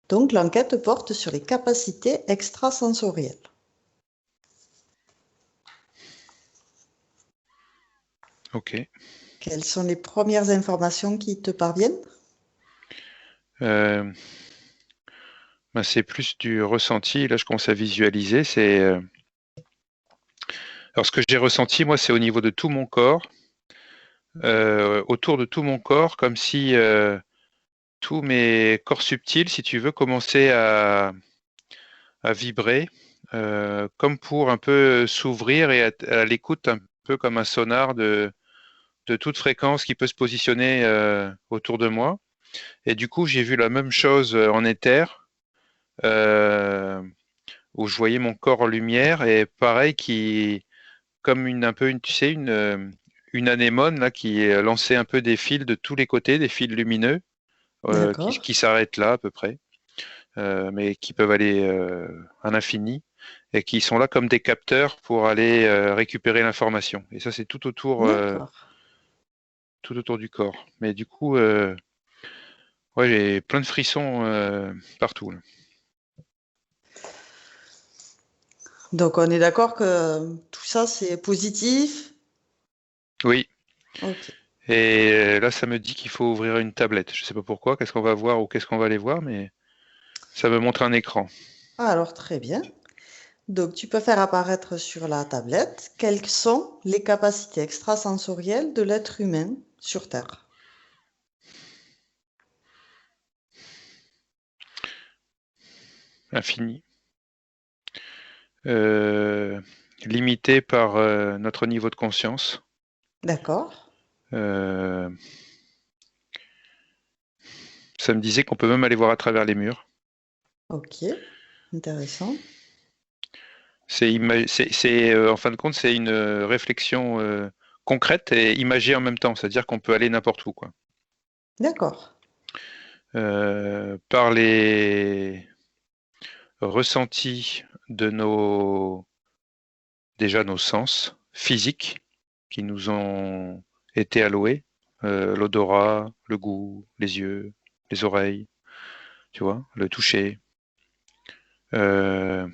Donc, l'enquête porte sur les capacités extrasensorielles. Ok. Quelles sont les premières informations qui te parviennent? Ben, c'est plus du ressenti. Là, je commence à visualiser. Alors, ce que j'ai ressenti, moi, c'est au niveau de tout mon corps, autour de tout mon corps, comme si tous mes corps subtils, si tu veux, commençaient à vibrer, comme pour un peu s'ouvrir et être à l'écoute, un peu comme un sonar de toute fréquence qui peut se positionner autour de moi. Et du coup, j'ai vu la même chose en éther, euh, où je voyais mon corps en lumière et pareil, comme un peu tu sais, une anémone là, qui lançait un peu des fils de tous les côtés, des fils lumineux, D'accord. qui s'arrêtent là à peu près, mais qui peuvent aller à l'infini et qui sont là comme des capteurs pour aller récupérer l'information. Et ça, c'est D'accord. tout autour du corps. Mais du coup, ouais, j'ai plein de frissons partout, là. Donc, on est d'accord que tout ça, c'est positif. Oui. Ok. Et là, ça me dit qu'il faut ouvrir une tablette. Je sais pas pourquoi, qu'est-ce qu'on va voir ou qu'est-ce qu'on va aller voir, mais ça me montre un écran. Alors, très bien. Donc, tu peux faire apparaître sur la tablette quelles sont les capacités extrasensorielles de l'être humain sur Terre. Infini. Euh, Limité par notre niveau de conscience. D'accord. Euh, Ça me disait qu'on peut même aller voir à travers les murs. Ok. Intéressant. En fin de compte, c'est une réflexion concrète et imagée en même temps. C'est-à-dire qu'on peut aller n'importe où, quoi. D'accord. Par les ressentis de déjà nos sens physiques qui nous ont été alloués, l'odorat, le goût, les yeux, les oreilles, tu vois, le toucher. Euh,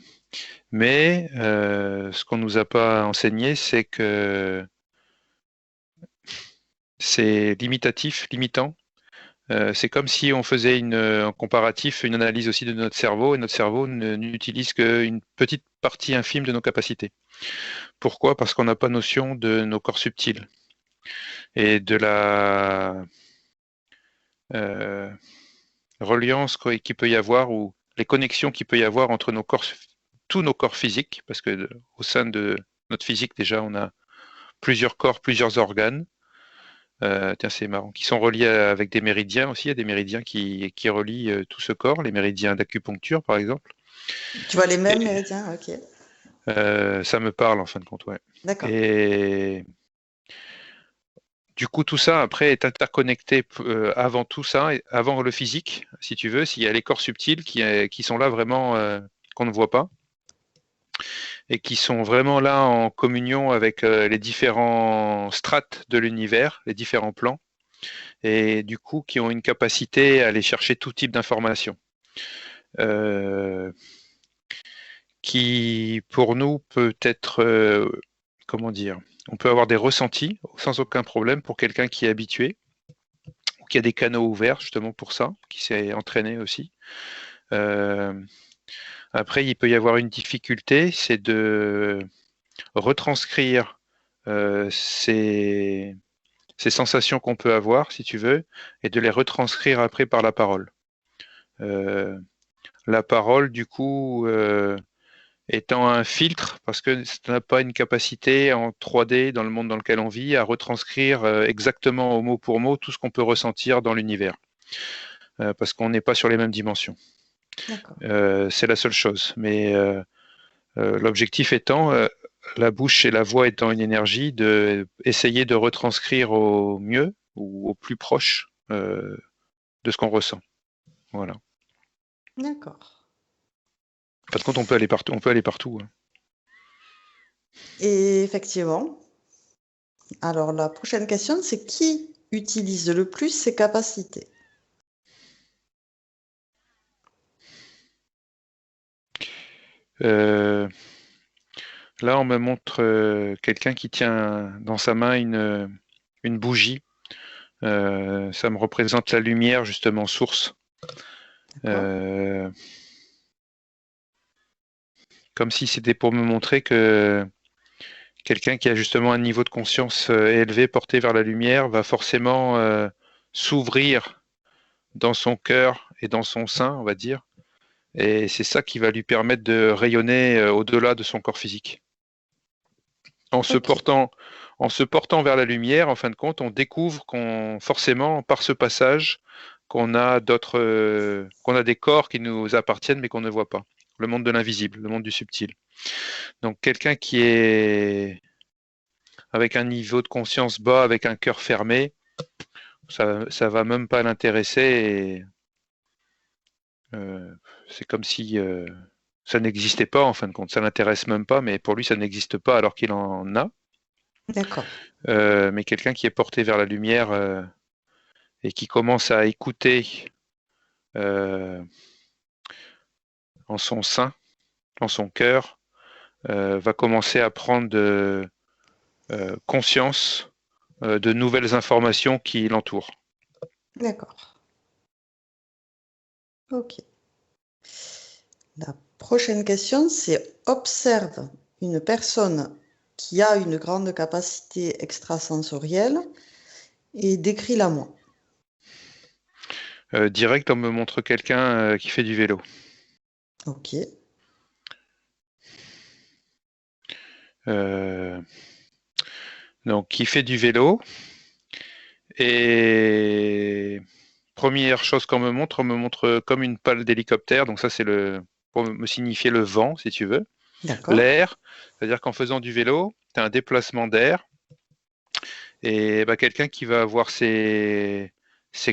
mais ce qu'on nous a pas enseigné, c'est que c'est limitatif, limitant. C'est comme si on faisait un comparatif, une analyse aussi de notre cerveau, et notre cerveau n'utilise qu'une petite partie infime de nos capacités. Pourquoi? Parce qu'on n'a pas notion de nos corps subtils et de la euh, reliance qu'il peut y avoir ou les connexions qu'il peut y avoir entre tous nos corps physiques, parce que au sein de notre physique déjà, on a plusieurs corps, plusieurs organes. Tiens, c'est marrant, qui sont reliés avec des méridiens aussi. Il y a des méridiens qui relient tout ce corps, les méridiens d'acupuncture par exemple. Tu vois les mêmes Et méridiens? Ok. ça me parle en fin de compte, ouais. D'accord. Et du coup, tout ça après est interconnecté avant tout ça, avant le physique, si tu veux. S'il y a les corps subtils qui sont là vraiment qu'on ne voit pas et qui sont vraiment là en communion avec les différents strates de l'univers, les différents plans, et du coup qui ont une capacité à aller chercher tout type d'informations. Euh, qui pour nous peut être, comment dire, on peut avoir des ressentis sans aucun problème pour quelqu'un qui est habitué, ou qui a des canaux ouverts justement pour ça, qui s'est entraîné aussi. Euh, Après, il peut y avoir une difficulté, c'est de retranscrire ces sensations qu'on peut avoir, si tu veux, et de les retranscrire après par la parole. Euh, la parole, du coup, étant un filtre, parce que ça n'a pas une capacité en 3D dans le monde dans lequel on vit à retranscrire exactement au mot pour mot tout ce qu'on peut ressentir dans l'univers, parce qu'on n'est pas sur les mêmes dimensions. D'accord. C'est la seule chose. Mais l'objectif étant, la bouche et la voix étant une énergie, de essayer de retranscrire au mieux ou au plus proche de ce qu'on ressent. Voilà. D'accord. En fin de compte, on peut aller partout. On peut aller partout, hein. Et effectivement, alors la prochaine question, c'est qui utilise le plus ses capacités? Euh, Là, on me montre quelqu'un qui tient dans sa main une bougie. Ça me représente la lumière, justement, source. D'accord. Comme si c'était pour me montrer que quelqu'un qui a justement un niveau de conscience élevé, porté vers la lumière, va forcément s'ouvrir dans son cœur et dans son sein, on va dire. Et c'est ça qui va lui permettre de rayonner au-delà de son corps physique. En se Ok. portant, en se portant vers la lumière, en fin de compte, on découvre qu'on forcément, par ce passage, qu'on a des corps qui nous appartiennent mais qu'on ne voit pas. Le monde de l'invisible, le monde du subtil. Donc quelqu'un qui est avec un niveau de conscience bas, avec un cœur fermé, ça va même pas l'intéresser. C'est comme si ça n'existait pas en fin de compte. Ça l'intéresse même pas, mais pour lui ça n'existe pas alors qu'il en a. D'accord. Mais quelqu'un qui est porté vers la lumière et qui commence à écouter euh, en son sein, en son cœur, va commencer à prendre conscience de nouvelles informations qui l'entourent. D'accord. Ok. La prochaine question, c'est observe une personne qui a une grande capacité extrasensorielle et décris-la moi. Direct, on me montre quelqu'un qui fait du vélo. Ok. Euh, donc, qui fait du vélo. Et première chose qu'on me montre, on me montre comme une pale d'hélicoptère. Donc ça, c'est pour me signifier le vent, si tu veux. D'accord. L'air, c'est-à-dire qu'en faisant du vélo, tu as un déplacement d'air. Et bah, quelqu'un qui va avoir ses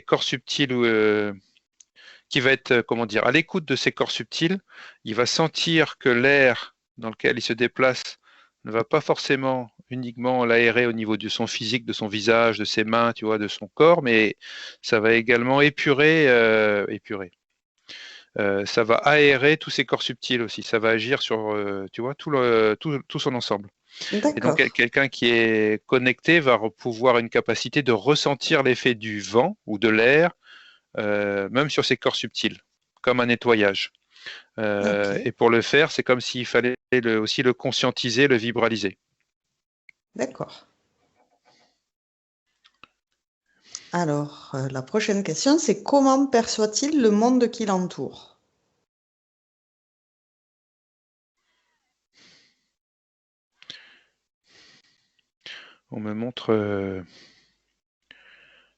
corps subtils, qui va être, comment dire, à l'écoute de ses corps subtils, il va sentir que l'air dans lequel il se déplace ne va pas forcément uniquement l'aérer au niveau de son physique, de son visage, de ses mains, tu vois, de son corps, mais ça va également ça va aérer tous ses corps subtils aussi. Ça va agir sur, tu vois, tout son ensemble. Et donc, D'accord. quelqu'un qui est connecté va pouvoir une capacité de ressentir l'effet du vent ou de l'air, même sur ses corps subtils, comme un nettoyage. Ok. Et pour le faire, c'est comme s'il fallait aussi le conscientiser, le vibraliser. D'accord. Alors, la prochaine question, c'est comment perçoit-il le monde qui l'entoure? On me montre,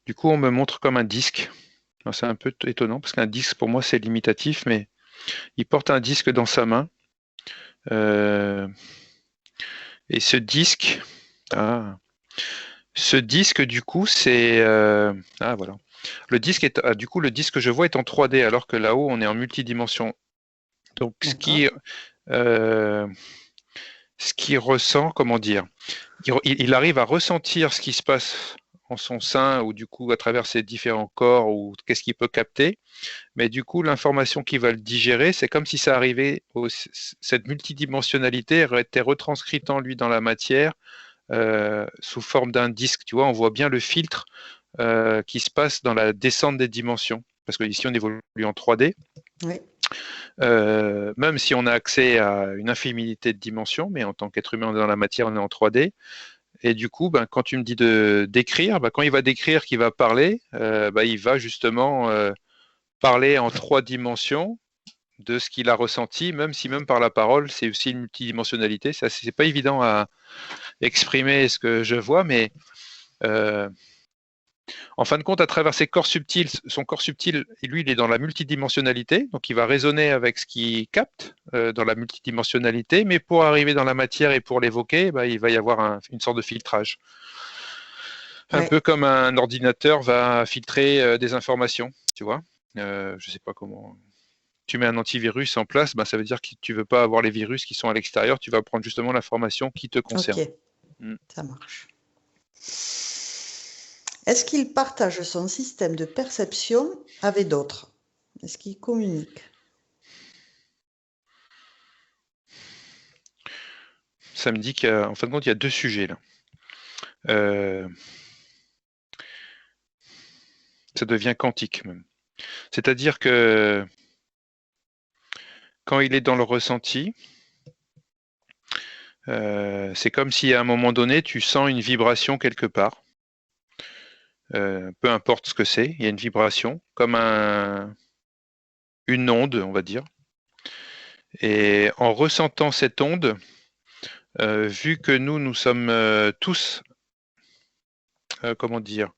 du coup, on me montre comme un disque. C'est un peu étonnant parce qu'un disque, pour moi, c'est limitatif, mais il porte un disque dans sa main. Euh, et ah, ce disque, du coup, voilà. Du coup, le disque que je vois est en 3D, alors que là-haut, on est en multidimension. Donc, D'accord. euh, ce qui ressent, comment dire, il arrive à ressentir ce qui se passe en son sein ou du coup à travers ses différents corps ou qu'est-ce qu'il peut capter. Mais du coup, l'information qu'il va le digérer, c'est comme si ça arrivait, cette multidimensionnalité était retranscrite en lui dans la matière sous forme d'un disque. Tu vois, on voit bien le filtre qui se passe dans la descente des dimensions. Parce que ici, on évolue en 3D. Oui. Même si on a accès à une infinité de dimensions, mais en tant qu'être humain dans la matière, on est en 3D. Et du coup, ben, quand tu me dis de d'écrire, ben, quand il va décrire, qu'il va parler, ben, il va justement parler en 3 dimensions de ce qu'il a ressenti, même si même par la parole, c'est aussi une multidimensionnalité. Ça, c'est pas évident à exprimer ce que je vois, mais euh, en fin de compte, à travers ses corps subtils, son corps subtil, lui, il est dans la multidimensionnalité, donc il va résonner avec ce qu'il capte dans la multidimensionnalité, mais pour arriver dans la matière et pour l'évoquer, bah, il va y avoir une sorte de filtrage. Un Oui. peu comme un ordinateur va filtrer des informations, tu vois. Je sais pas comment. Tu mets un antivirus en place, bah, ça veut dire que tu veux pas avoir les virus qui sont à l'extérieur, tu vas prendre justement l'information qui te Ok. concerne. Mm. Ça marche. Est-ce qu'il partage son système de perception avec d'autres? Est-ce qu'il communique? ça me dit qu'en fin de compte, il y a deux sujets là. Ça devient quantique même. C'est-à-dire que quand il est dans le ressenti, c'est comme si à un moment donné, tu sens une vibration quelque part. Peu importe ce que c'est, il y a une vibration, comme une onde, on va dire. Et en ressentant cette onde, vu que nous sommes tous, comment dire,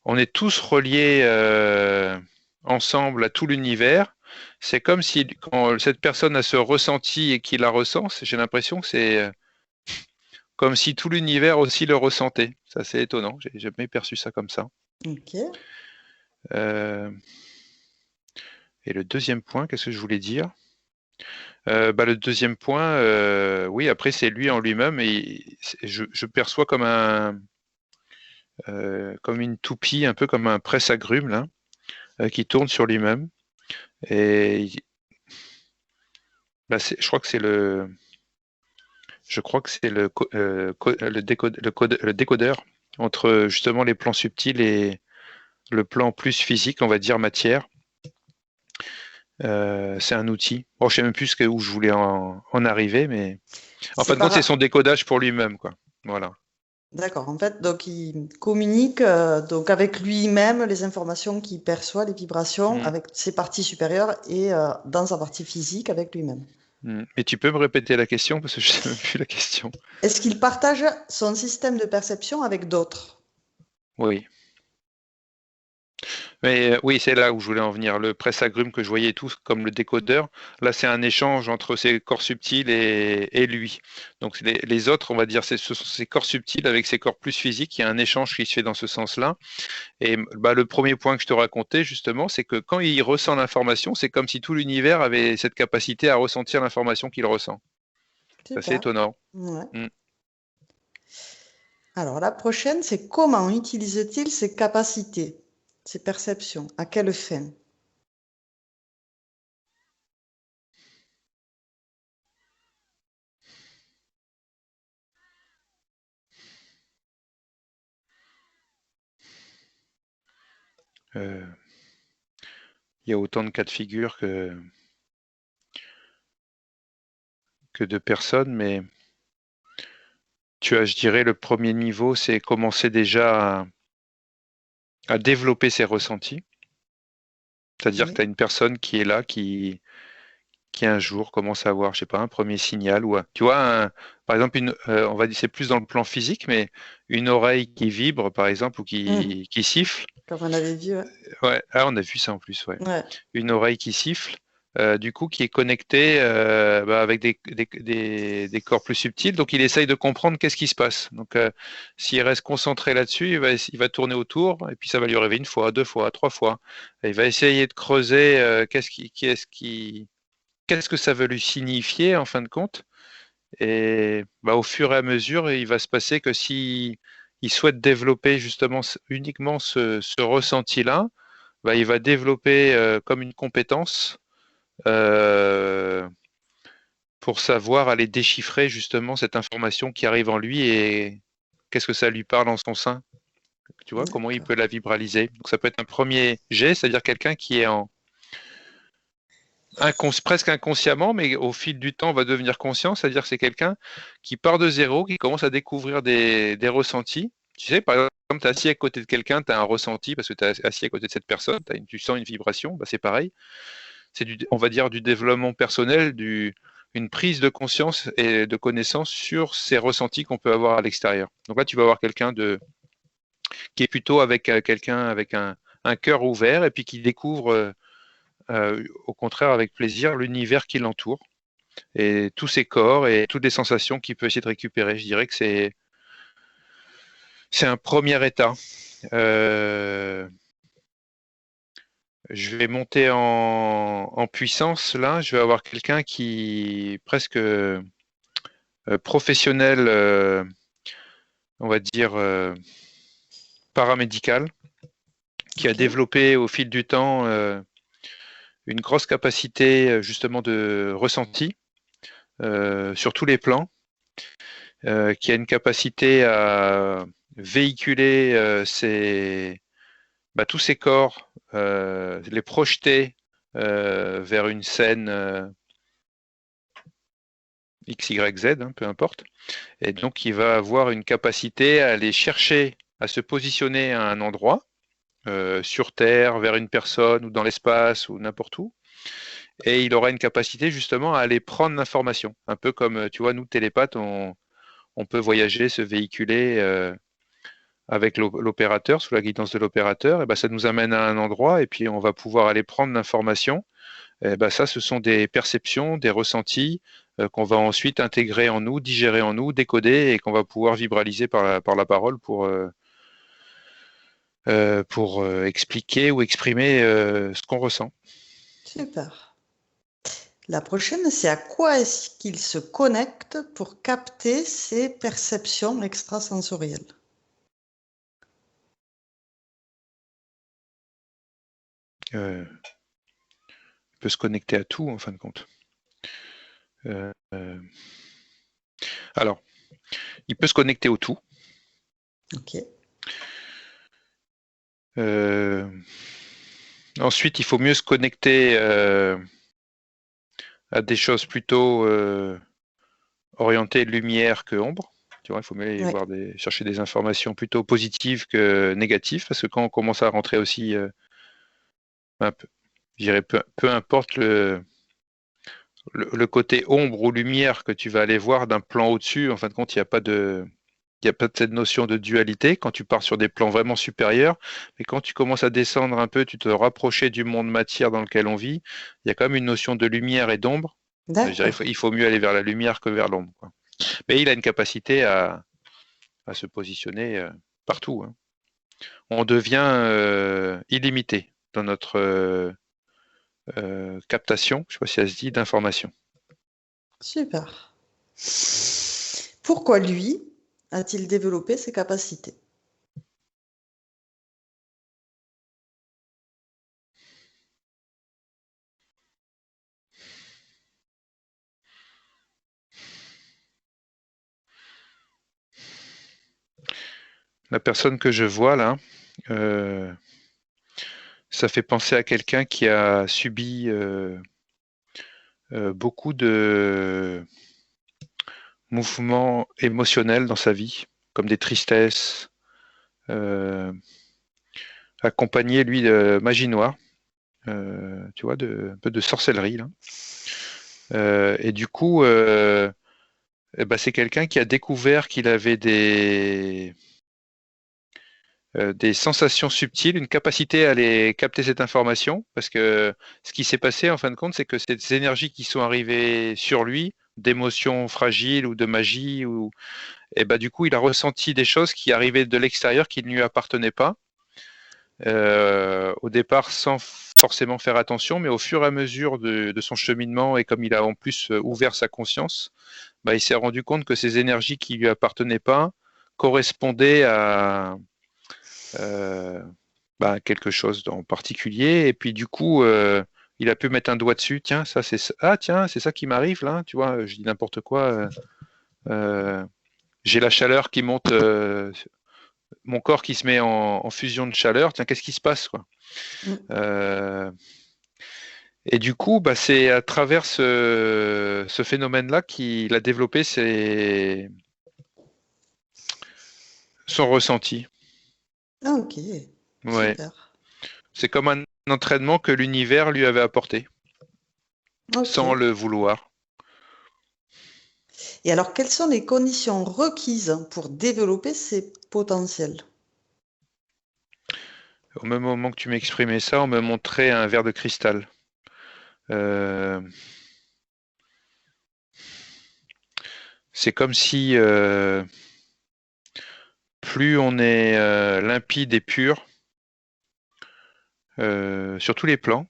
on est tous reliés ensemble à tout l'univers, c'est comme si quand cette personne a ce ressenti et qu'il la ressent, j'ai l'impression que c'est comme si tout l'univers aussi le ressentait. C'est assez étonnant, j'ai jamais perçu ça comme ça. Ok. Euh, et le deuxième point, qu'est-ce que je voulais dire? Le deuxième point, oui, après c'est lui en lui-même et je perçois comme une toupie, un peu comme un presse-agrumes là, qui tourne sur lui-même. Et je crois que c'est le décodeur entre justement les plans subtils et le plan plus physique, on va dire matière. C'est un outil. Bon, je sais même plus où je voulais en arriver, mais en fin C'est de compte, c'est son par... décodage pour lui-même, quoi. Voilà. D'accord. En fait, donc il communique donc avec lui-même les informations qu'il perçoit, les vibrations, Mm. avec ses parties supérieures et dans sa partie physique avec lui-même. Mm. Mais tu peux me répéter la question parce que je sais même plus la question. Est-ce qu'il partage son système de perception avec d'autres? Oui. Mais oui, c'est là où je voulais en venir. Le presse-agrumes que je voyais tous comme le décodeur, là, c'est un échange entre ces corps subtils et lui. Donc, les autres, on va dire, ce sont ces corps subtils avec ces corps plus physiques. Il y a un échange qui se fait dans ce sens-là. Et le premier point que je te racontais, justement, c'est que quand il ressent l'information, c'est comme si tout l'univers avait cette capacité à ressentir l'information qu'il ressent. C'est assez Super. étonnant. Ouais. Mm. Alors, la prochaine, c'est comment utilise-t-il ses capacités, ses perceptions? À quelle fin? Euh, il y a autant de cas de figure que de personnes, mais tu as, je dirais, le premier niveau, c'est commencer déjà à développer ses ressentis. C'est-à-dire que Oui. tu as une personne qui est là, qui un jour commence à avoir, je sais pas, un premier signal ou tu vois, par exemple, on va dire c'est plus dans le plan physique, mais une oreille qui vibre, par exemple, ou Mmh. qui siffle. Comme on avait vu, ouais. Ouais, ah, on a vu ça en plus, ouais. Ouais. Une oreille qui siffle, du coup, qui est connectée avec des corps plus subtils. Donc, il essaye de comprendre qu'est-ce qui se passe. Donc, s'il reste concentré là-dessus, il va tourner autour, et puis ça va lui arriver une fois, deux fois, trois fois. Et il va essayer de creuser qu'est-ce que ça veut lui signifier en fin de compte. Et au fur et à mesure, il va se passer que si il souhaite développer justement uniquement ce ressenti-là, il va développer comme une compétence euh, pour savoir aller déchiffrer justement cette information qui arrive en lui et qu'est-ce que ça lui parle en son sein. Tu vois, comment il D'accord. peut la vibraliser. Donc ça peut être un premier jet, c'est-à-dire quelqu'un qui est presque inconsciemment, mais au fil du temps va devenir conscient, c'est-à-dire que c'est quelqu'un qui part de zéro, qui commence à découvrir des ressentis. Tu sais, par exemple, tu es assis à côté de quelqu'un, tu as un ressenti parce que tu es assis à côté de cette personne, tu sens une vibration, c'est pareil. C'est on va dire du développement personnel, une prise de conscience et de connaissance sur ces ressentis qu'on peut avoir à l'extérieur. Donc là, tu vas avoir quelqu'un qui est plutôt avec quelqu'un avec un cœur ouvert et puis qui découvre au contraire avec plaisir l'univers qui l'entoure et tous ses corps et toutes les sensations qu'il peut essayer de récupérer. Je dirais que c'est un premier état. Euh, je vais monter en puissance là. Je vais avoir quelqu'un qui est presque professionnel, on va dire paramédical, qui a Ok. développé au fil du temps une grosse capacité justement de ressenti sur tous les plans. qui a une capacité à véhiculer tous ces corps, les projeter vers une scène X, Y, Z, hein, peu importe. Et donc, il va avoir une capacité à aller chercher, à se positionner à un endroit, sur Terre, vers une personne, ou dans l'espace, ou n'importe où. Et il aura une capacité justement à aller prendre l'information. Un peu comme, tu vois, nous, télépathes, on peut voyager, se véhiculer avec l'opérateur, sous la guidance de l'opérateur. Et ben, ça nous amène à un endroit, et puis on va pouvoir aller prendre l'information. Et ben, ça, ce sont des perceptions, des ressentis qu'on va ensuite intégrer en nous, digérer en nous, décoder, et qu'on va pouvoir vibraliser par la parole pour expliquer ou exprimer ce qu'on ressent. Super. La prochaine, c'est à quoi est-ce qu'il se connecte pour capter ses perceptions extrasensorielles? Il peut se connecter à tout, en fin de compte. Alors, il peut se connecter au tout. Ok. Ensuite, il faut mieux se connecter à des choses plutôt orientées lumière que ombre. Tu vois, il faut mieux aller Oui. chercher des informations plutôt positives que négatives, parce que quand on commence à rentrer aussi je dirais peu importe le côté ombre ou lumière que tu vas aller voir d'un plan au-dessus, en fin de compte, il n'y a pas de cette notion de dualité quand tu pars sur des plans vraiment supérieurs. Mais quand tu commences à descendre un peu, tu te rapprocher du monde matière dans lequel on vit, il y a quand même une notion de lumière et d'ombre. Je dirais, D'accord. il faut mieux aller vers la lumière que vers l'ombre, quoi. Mais il a une capacité à se positionner partout, hein. On devient illimité dans notre captation, je ne sais pas si elle se dit, d'informations. Super. Pourquoi lui a-t-il développé ces capacités? La personne que je vois là, ça fait penser à quelqu'un qui a subi beaucoup de mouvements émotionnels dans sa vie, comme des tristesses, euh, accompagné lui de magie noire, tu vois, un peu de sorcellerie là. Et du coup, c'est quelqu'un qui a découvert qu'il avait des sensations subtiles, une capacité à aller capter cette information, parce que ce qui s'est passé en fin de compte, c'est que ces énergies qui sont arrivées sur lui, d'émotions fragiles ou de magie, et du coup, il a ressenti des choses qui arrivaient de l'extérieur qui ne lui appartenaient pas, au départ sans forcément faire attention, mais au fur et à mesure de son cheminement, et comme il a en plus ouvert sa conscience, il s'est rendu compte que ces énergies qui lui appartenaient pas correspondaient à quelque chose en particulier. Et puis du coup, il a pu mettre un doigt dessus. Tiens, ça c'est tiens, c'est ça qui m'arrive là. Tu vois, je dis n'importe quoi. J'ai la chaleur qui monte, mon corps qui se met en fusion de chaleur. Tiens, qu'est-ce qui se passe, quoi? Et du coup, c'est à travers ce phénomène-là qu'il a développé son ressenti. Ok, Ouais. super. C'est comme un entraînement que l'univers lui avait apporté, Ok. sans le vouloir. Et alors, quelles sont les conditions requises pour développer ces potentiels? Au même moment que tu m'exprimais ça, on me montrait un verre de cristal. C'est comme si plus on est limpide et pur sur tous les plans,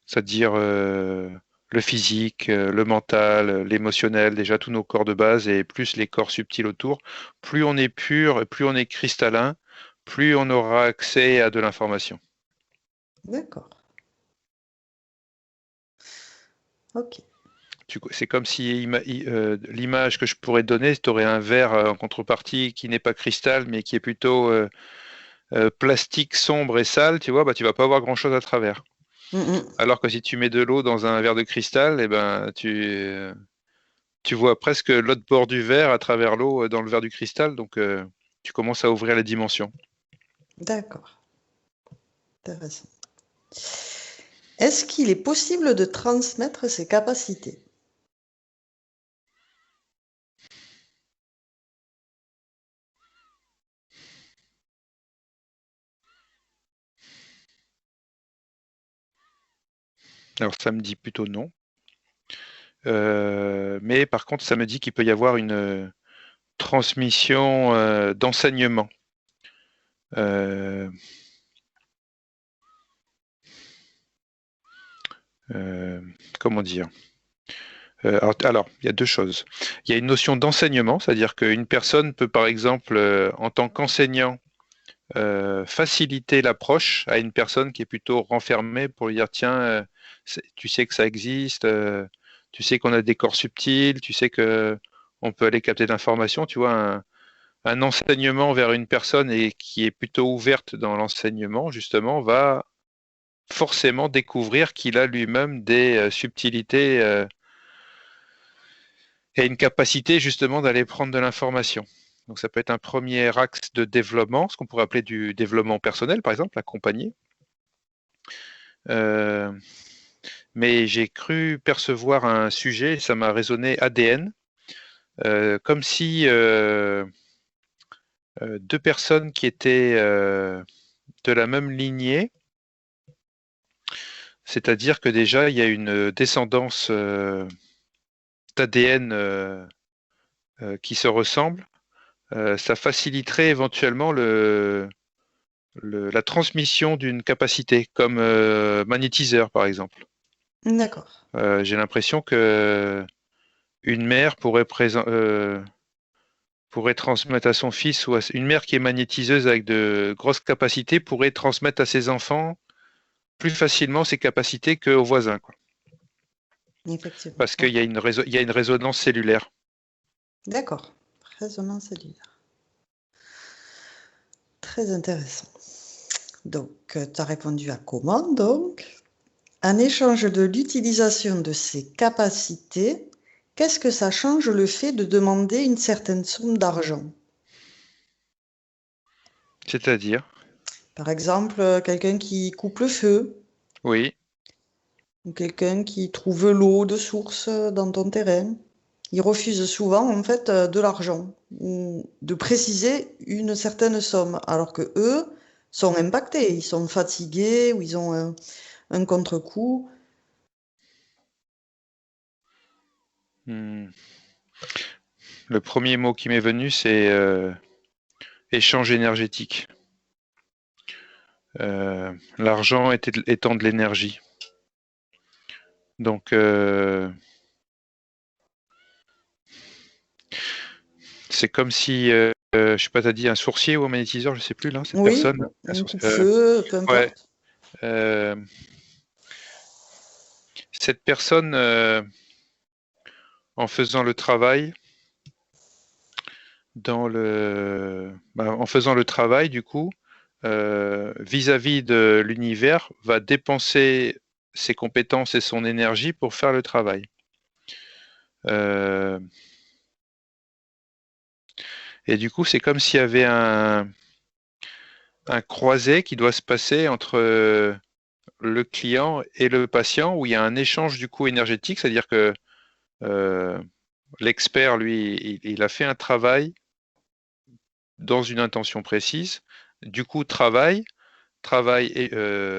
c'est-à-dire le physique, le mental, l'émotionnel, déjà tous nos corps de base et plus les corps subtils autour, plus on est pur, plus on est cristallin, plus on aura accès à de l'information. D'accord. Ok. C'est comme si l'image que je pourrais te donner, tu aurais un verre en contrepartie qui n'est pas cristal, mais qui est plutôt plastique sombre et sale, tu vois, bah, tu vas pas voir grand-chose à travers. Mhm. Alors que si tu mets de l'eau dans un verre de cristal, eh ben, tu vois presque l'autre bord du verre à travers l'eau dans le verre du cristal, donc tu commences à ouvrir les dimensions. D'accord, intéressant. Est-ce qu'il est possible de transmettre ces capacités? Alors ça me dit plutôt non. Mais par contre, ça me dit qu'il peut y avoir une transmission d'enseignement. Euh, euh, comment dire? Alors, il y a deux choses. Il y a une notion d'enseignement, c'est-à-dire qu'une personne peut, par exemple, en tant qu'enseignant, faciliter l'approche à une personne qui est plutôt renfermée pour lui dire, tiens, tu sais que ça existe, tu sais qu'on a des corps subtils, tu sais que on peut aller capter de l'information, tu vois, un enseignement vers une personne et qui est plutôt ouverte dans l'enseignement, justement, va forcément découvrir qu'il a lui-même des subtilités et une capacité justement d'aller prendre de l'information. Donc ça peut être un premier axe de développement, ce qu'on pourrait appeler du développement personnel, par exemple, accompagné. Euh, mais j'ai cru percevoir un sujet, ça m'a résonné ADN, comme si deux personnes qui étaient de la même lignée, c'est-à-dire que déjà il y a une descendance d'ADN qui se ressemble, ça faciliterait éventuellement la transmission d'une capacité, comme magnétiseur par exemple. D'accord. J'ai l'impression que une mère pourrait transmettre à son fils, ou une mère qui est magnétiseuse avec de grosses capacités pourrait transmettre à ses enfants plus facilement ses capacités qu'aux voisins, quoi. Effectivement. Parce qu'il y Ok. a il y a une résonance cellulaire. D'accord. Résonance cellulaire. Très intéressant. Donc, tu as répondu à comment, donc? En échange de l'utilisation de ces capacités, qu'est-ce que ça change le fait de demander une certaine somme d'argent? C'est-à-dire, Par exemple, quelqu'un qui coupe le feu, oui, ou quelqu'un qui trouve l'eau de source dans ton terrain. Il refuse souvent, en fait, de l'argent, ou de préciser une certaine somme, alors que eux sont impactés, ils sont fatigués, ou ils ont un contre-coup. hmm, le premier mot qui m'est venu, c'est échange énergétique. L'argent étant de l'énergie. Donc, c'est comme si, je sais pas, t'as dit un sourcier ou un magnétiseur, je sais plus là, cette Oui, personne. Un un sourcier, coupe-feu, peu ouais, importe. euh, cette personne, en faisant le travail, en faisant le travail, du coup, vis-à-vis de l'univers, va dépenser ses compétences et son énergie pour faire le travail. Euh, et du coup, c'est comme s'il y avait un croisé qui doit se passer entre le client et le patient, où il y a un échange du coup énergétique, c'est-à-dire que euh, l'expert, lui, il a fait un travail dans une intention précise, du coup travail et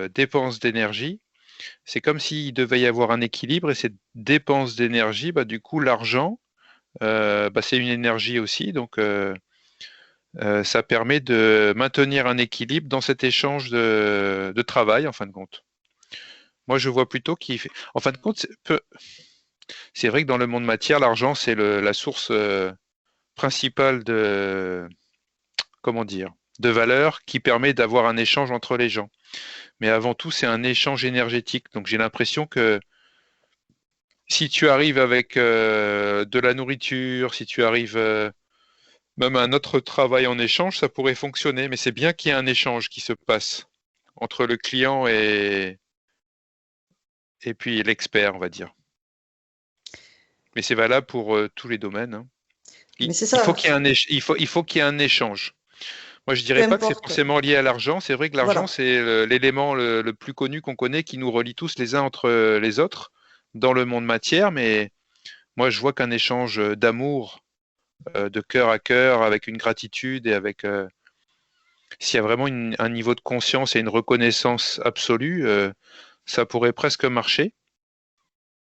dépense d'énergie. C'est comme s'il devait y avoir un équilibre et cette dépense d'énergie, bah, du coup l'argent, bah, c'est une énergie aussi, donc ça permet de maintenir un équilibre dans cet échange de travail en fin de compte. Moi, je vois plutôt qu'il fait. En fin de compte, c'est vrai que dans le monde matière, l'argent, c'est la source principale de, comment dire, de valeur qui permet d'avoir un échange entre les gens. Mais avant tout, c'est un échange énergétique. Donc j'ai l'impression que Si tu arrives avec de la nourriture, si tu arrives même à un autre travail en échange, ça pourrait fonctionner. Mais c'est bien qu'il y ait un échange qui se passe entre le client et puis l'expert, on va dire. Mais c'est valable pour tous les domaines, hein. Mais c'est Il faut ça, qu'il y ait il faut qu'il y ait un échange. Moi, je peu dirais pas que c'est importe. forcément lié à l'argent. C'est vrai que l'argent, Voilà. c'est l'élément le plus connu qu'on connaît qui nous relie tous les uns entre les autres dans le monde matière. Mais moi, je vois qu'un échange d'amour, de cœur à cœur, avec une gratitude et avec s'il y a vraiment un niveau de conscience et une reconnaissance absolue, ça pourrait presque marcher.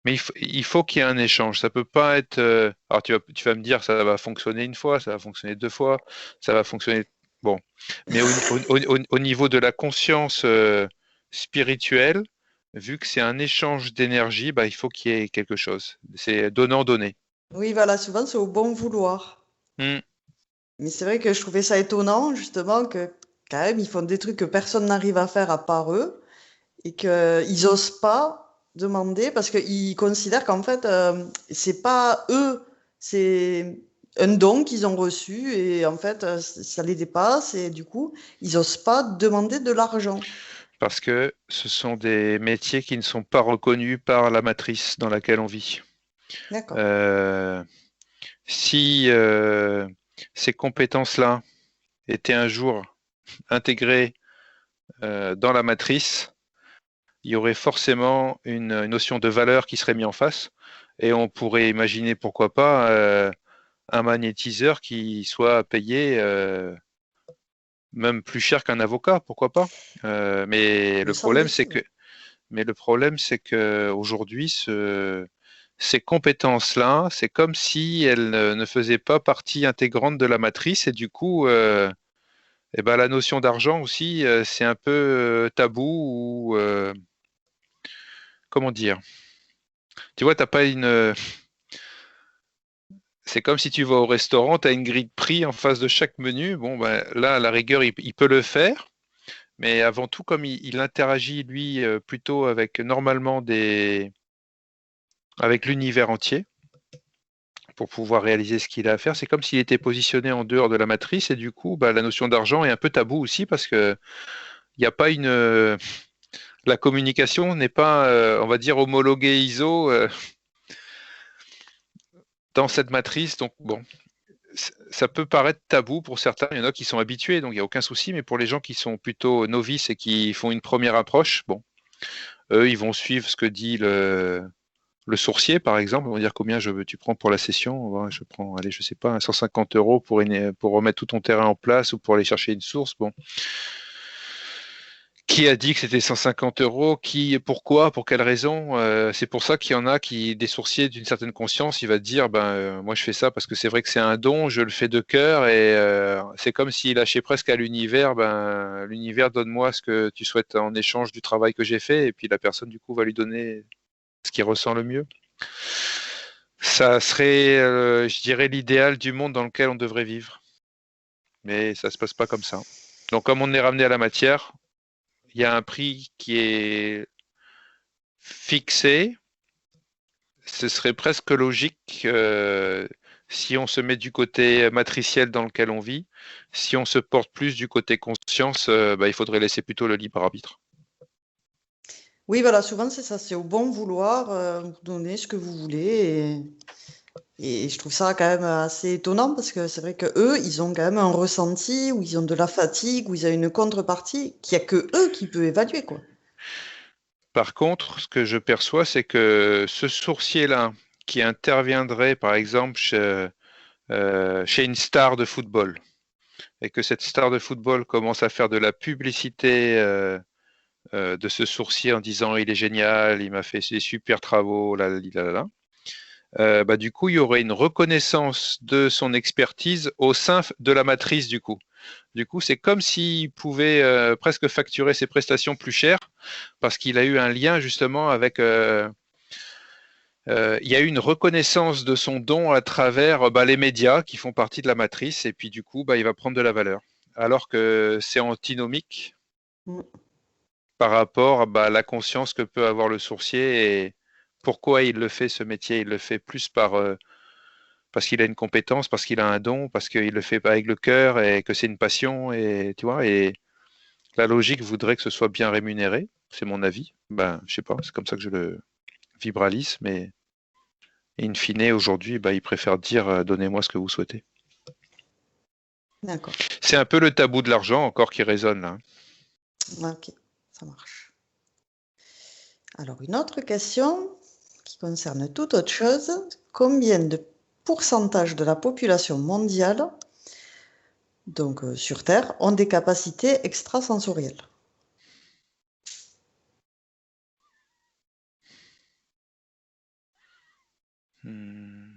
Mais il faut qu'il y ait un échange. Ça peut pas être. Alors tu vas me dire, ça va fonctionner une fois, ça va fonctionner deux fois, ça va fonctionner. Bon, mais au niveau de la conscience spirituelle, vu que c'est un échange d'énergie, bah, il faut qu'il y ait quelque chose. C'est donnant-donné. Oui, voilà, souvent c'est au bon vouloir. Hmm. Mais c'est vrai que je trouvais ça étonnant, justement, que quand même, ils font des trucs que personne n'arrive à faire à part eux et qu'ils osent pas demander parce qu'ils considèrent qu'en fait, c'est pas eux, c'est un don qu'ils ont reçu et en fait, ça les dépasse et du coup, ils osent pas demander de l'argent. Parce que ce sont des métiers qui ne sont pas reconnus par la matrice dans laquelle on vit. D'accord. Euh, si ces compétences-là étaient un jour intégrées dans la matrice, il y aurait forcément une notion de valeur qui serait mise en face. Et on pourrait imaginer, pourquoi pas, un magnétiseur qui soit payé même plus cher qu'un avocat, pourquoi pas. Mais Mais le sans problème, c'est détour. que, aujourd'hui, ces compétences-là, c'est comme si elles ne faisaient pas partie intégrante de la matrice et du coup, eh ben, la notion d'argent aussi, c'est un peu tabou ou comment dire. Tu vois, t'as pas une. C'est comme si tu vas au restaurant, tu as une grille de prix en face de chaque menu. Bon, ben, là, à la rigueur, il peut le faire, mais avant tout, comme il interagit, lui, plutôt avec normalement avec l'univers entier pour pouvoir réaliser ce qu'il a à faire, c'est comme s'il était positionné en dehors de la matrice et du coup, bah, la notion d'argent est un peu tabou aussi parce que il n'y a pas la communication n'est pas, on va dire, homologuée ISO dans cette matrice. Donc, bon, ça peut paraître tabou pour certains. Il y en a qui sont habitués, donc il n'y a aucun souci. Mais pour les gens qui sont plutôt novices et qui font une première approche, bon, eux, ils vont suivre ce que dit le sourcier, par exemple. Ils vont dire combien tu prends pour la session. Ouais, je prends, allez, je sais pas, 150 euros pour remettre tout ton terrain en place ou pour aller chercher une source. Bon, qui a dit que c'était 150 euros? Pourquoi? Pour quelle raison? C'est pour ça qu'il y en a des sourciers d'une certaine conscience, il va te dire, ben, moi je fais ça parce que c'est vrai que c'est un don, je le fais de cœur et c'est comme s'il lâchait presque à l'univers, ben, l'univers donne-moi ce que tu souhaites en échange du travail que j'ai fait et puis la personne du coup va lui donner ce qu'il ressent le mieux. Ça serait, je dirais, l'idéal du monde dans lequel on devrait vivre, mais ça se passe pas comme ça. Donc comme on est ramené à la matière, il y a un prix qui est fixé, ce serait presque logique si on se met du côté matriciel dans lequel on vit. Si on se porte plus du côté conscience, bah, il faudrait laisser plutôt le libre arbitre. Oui, voilà, souvent c'est ça, c'est au bon vouloir, vous donnez ce que vous voulez et je trouve ça quand même assez étonnant parce que c'est vrai que eux, ils ont quand même un ressenti où ils ont de la fatigue, où ils ont une contrepartie qu'il y a que eux qui peut évaluer, quoi. Par contre, ce que je perçois, c'est que ce sourcier-là, qui interviendrait par exemple chez une star de football, et que cette star de football commence à faire de la publicité de ce sourcier en disant il est génial, il m'a fait des super travaux, là, là, là, là. Bah, du coup, il y aurait une reconnaissance de son expertise au sein de la matrice du coup. Du coup, c'est comme s'il pouvait presque facturer ses prestations plus cher parce qu'il a eu un lien justement avec. Il y a eu une reconnaissance de son don à travers bah, les médias qui font partie de la matrice et puis du coup, bah, il va prendre de la valeur. Alors que c'est antinomique Mm. par rapport bah, à la conscience que peut avoir le sourcier pourquoi il le fait, ce métier. Il le fait plus parce qu'il a une compétence, parce qu'il a un don, parce qu'il le fait avec le cœur et que c'est une passion. Et tu vois, et la logique voudrait que ce soit bien rémunéré. C'est mon avis. Ben, je sais pas, c'est comme ça que je le vibralise, mais in fine, aujourd'hui, il préfère dire donnez-moi ce que vous souhaitez. D'accord. C'est un peu le tabou de l'argent encore qui résonne là. Ok, ça marche. Alors, une autre question qui concerne toute autre chose. Combien de pourcentage de la population mondiale, donc sur Terre, ont des capacités extrasensorielles? Hmm.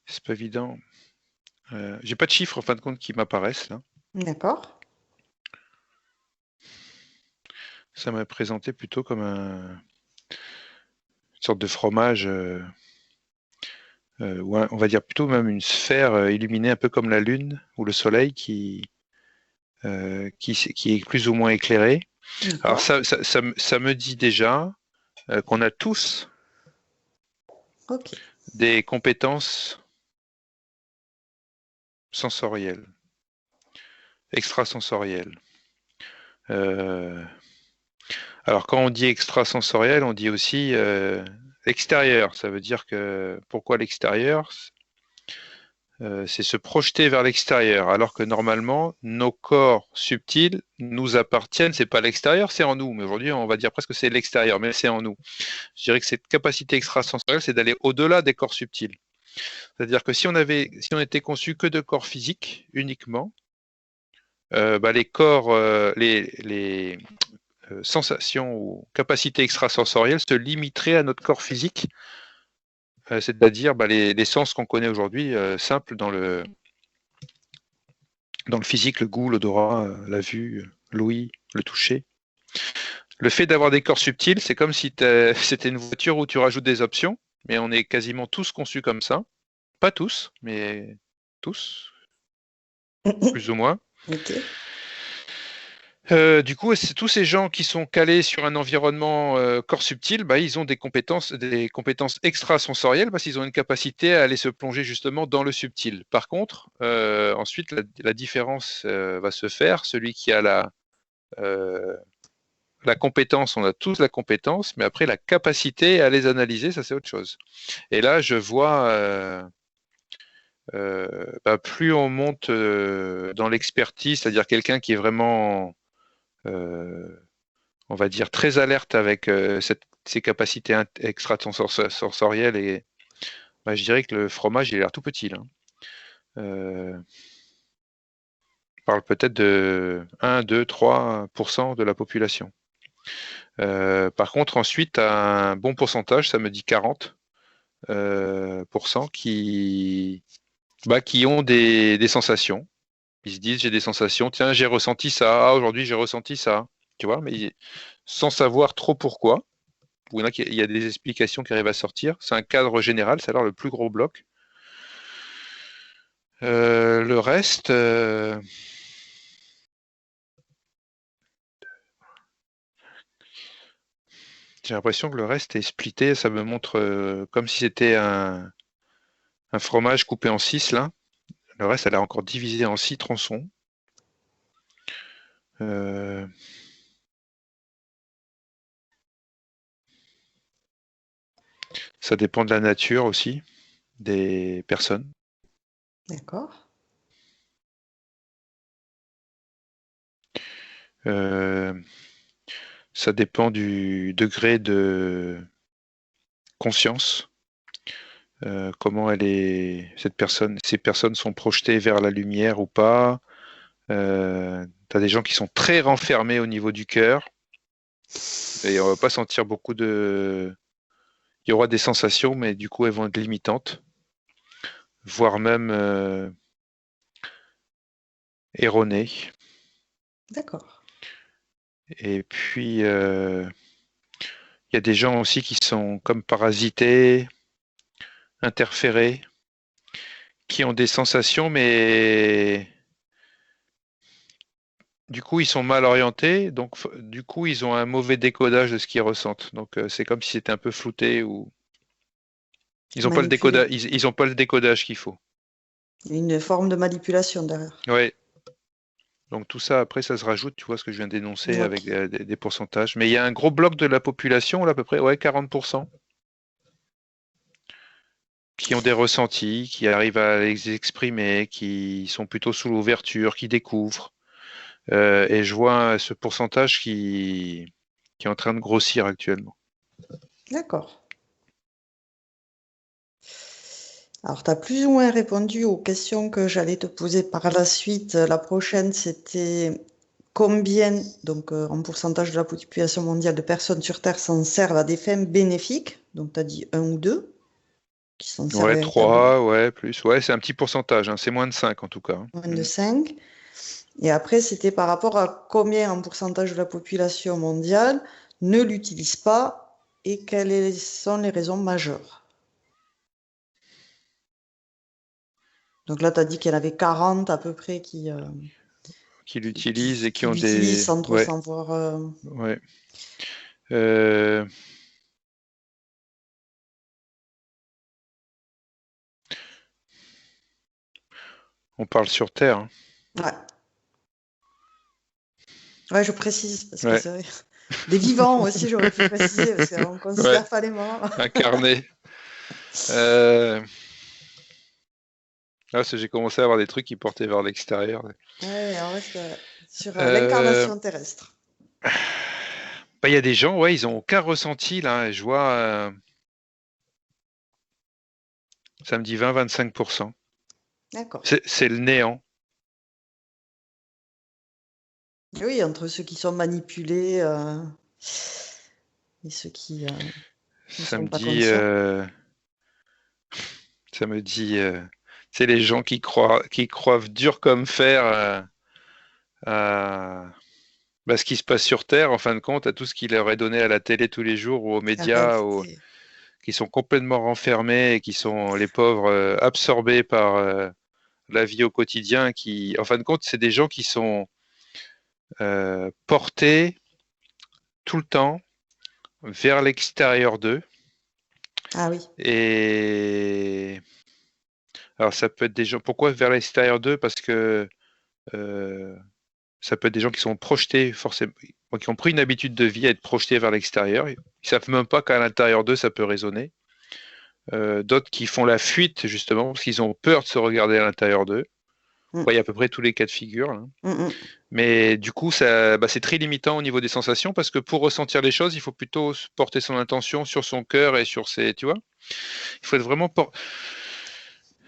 C'est pas évident. J'ai pas de chiffres en fin de compte qui m'apparaissent là. D'accord. Ça m'a présenté plutôt comme une sorte de fromage, ou on va dire plutôt même une sphère illuminée un peu comme la Lune ou le Soleil qui est plus ou moins éclairée. Alors ça me dit déjà qu'on a tous Ok. des compétences sensorielles, extrasensorielles. Euh, alors quand on dit extrasensoriel, on dit aussi extérieur. Ça veut dire que pourquoi l'extérieur? C'est se projeter vers l'extérieur, alors que normalement, nos corps subtils nous appartiennent. C'est pas l'extérieur, c'est en nous. Mais aujourd'hui, on va dire presque que c'est l'extérieur, mais c'est en nous. Je dirais que cette capacité extrasensorielle, c'est d'aller au-delà des corps subtils. C'est-à-dire que si on était conçu que de corps physiques uniquement, les corps, les sensations ou capacités extrasensorielles se limiteraient à notre corps physique, c'est-à-dire les sens qu'on connaît aujourd'hui, simples dans le physique, le goût, l'odorat, la vue, l'ouïe, le toucher. Le fait d'avoir des corps subtils, c'est comme si c'était une voiture où tu rajoutes des options, mais on est quasiment tous conçus comme ça. Pas tous, mais tous, plus ou moins. Ok. Du coup, c'est tous ces gens qui sont calés sur un environnement corps subtil, ils ont des compétences extrasensorielles parce qu'ils ont une capacité à aller se plonger justement dans le subtil. Par contre, ensuite, la différence va se faire. Celui qui a la compétence, on a tous la compétence, mais après la capacité à les analyser, ça c'est autre chose. Et là, je vois, plus on monte dans l'expertise, c'est-à-dire quelqu'un qui est vraiment on va dire, très alerte avec ses capacités extrasensorielles. Et je dirais que le fromage, il a l'air tout petit là. On parle peut-être de 1, 2, 3% de la population. Par contre, ensuite, un bon pourcentage, ça me dit 40% qui ont des sensations. Ils se disent, j'ai des sensations, tiens, j'ai ressenti ça, aujourd'hui j'ai ressenti ça, tu vois, mais sans savoir trop pourquoi. Il y a des explications qui arrivent à sortir. C'est un cadre général, c'est alors le plus gros bloc. Le reste, j'ai l'impression que le reste est splitté. Ça me montre comme si c'était un fromage coupé en 6 là. Le reste, elle est encore divisé en 6 tronçons. Euh, Ça dépend de la nature aussi, des personnes. D'accord. Euh, Ça dépend du degré de conscience. Comment ces personnes sont projetées vers la lumière ou pas. Tu as des gens qui sont très renfermés au niveau du cœur et on va pas sentir beaucoup de. Il y aura des sensations, mais du coup elles vont être limitantes, voire même erronées. D'accord. Et puis, il y a des gens aussi qui sont comme parasités, interférés, qui ont des sensations, mais du coup, ils sont mal orientés, donc du coup, ils ont un mauvais décodage de ce qu'ils ressentent. Donc, c'est comme si c'était un peu flouté ou ils n'ont pas le Manipulé. décodage, ils ont pas le décodage qu'il faut. Une forme de manipulation derrière. Ouais. Donc tout ça, après, ça se rajoute, tu vois ce que je viens d'énoncer Ok. avec des pourcentages. Mais il y a un gros bloc de la population, là, à peu près, ouais, 40%, qui ont des ressentis, qui arrivent à les exprimer, qui sont plutôt sous l'ouverture, qui découvrent. Et je vois ce pourcentage qui est en train de grossir actuellement. D'accord. Alors, tu as plus ou moins répondu aux questions que j'allais te poser par la suite. La prochaine, c'était combien, donc en pourcentage de la population mondiale de personnes sur Terre s'en servent à des fins bénéfiques. Donc, tu as dit un ou deux qui s'en servent Ouais, véritablement, 3, ouais, plus. Ouais, c'est un petit pourcentage, hein, c'est moins de 5 en tout cas, hein. moins de 5. Et après, c'était par rapport à combien en pourcentage de la population mondiale ne l'utilise pas et quelles sont les raisons majeures. Donc là, tu as dit qu'il y en avait 40 à peu près Qui l'utilisent et qui qui ont l'utilisent des. sans trop Ouais, savoir. ouais. Euh, on parle sur Terre, hein. Ouais. Ouais, je précise parce que Ouais, c'est vrai. Des vivants aussi, j'aurais pu préciser parce qu'on ne ouais, considère pas les morts. incarné. Euh, Là, parce que j'ai commencé à avoir des trucs qui portaient vers l'extérieur. Ouais, on reste sur Euh, l'incarnation terrestre. Bah, il y a des gens, ouais, ils ont aucun ressenti là. Je vois, ça me dit 20-25%. D'accord. C'est le néant. Et oui, entre ceux qui sont manipulés et ceux qui ne Ça sont me pas dit, conscients. ça me dit, c'est les gens qui croient dur comme fer à bah, ce qui se passe sur Terre, en fin de compte, à tout ce qui leur est donné à la télé tous les jours ou aux La médias, réalité. qui sont complètement renfermés et qui sont les pauvres absorbés par la vie au quotidien. Qui, en fin de compte, c'est des gens qui sont portés tout le temps vers l'extérieur d'eux. Ah oui. Et alors, ça peut être des gens. Pourquoi vers l'extérieur d'eux? Parce que euh, ça peut être des gens qui sont projetés, forcément, qui ont pris une habitude de vie à être projetés vers l'extérieur. Ils savent même pas qu'à l'intérieur d'eux, ça peut résonner. D'autres qui font la fuite, justement, parce qu'ils ont peur de se regarder à l'intérieur d'eux. Mm, Ouais, il y a à peu près tous les cas de figure, là. mm, mm. Mais du coup, ça, bah, c'est très limitant au niveau des sensations parce que pour ressentir les choses, il faut plutôt porter son intention sur son cœur et sur ses. Tu vois? Il faut être vraiment.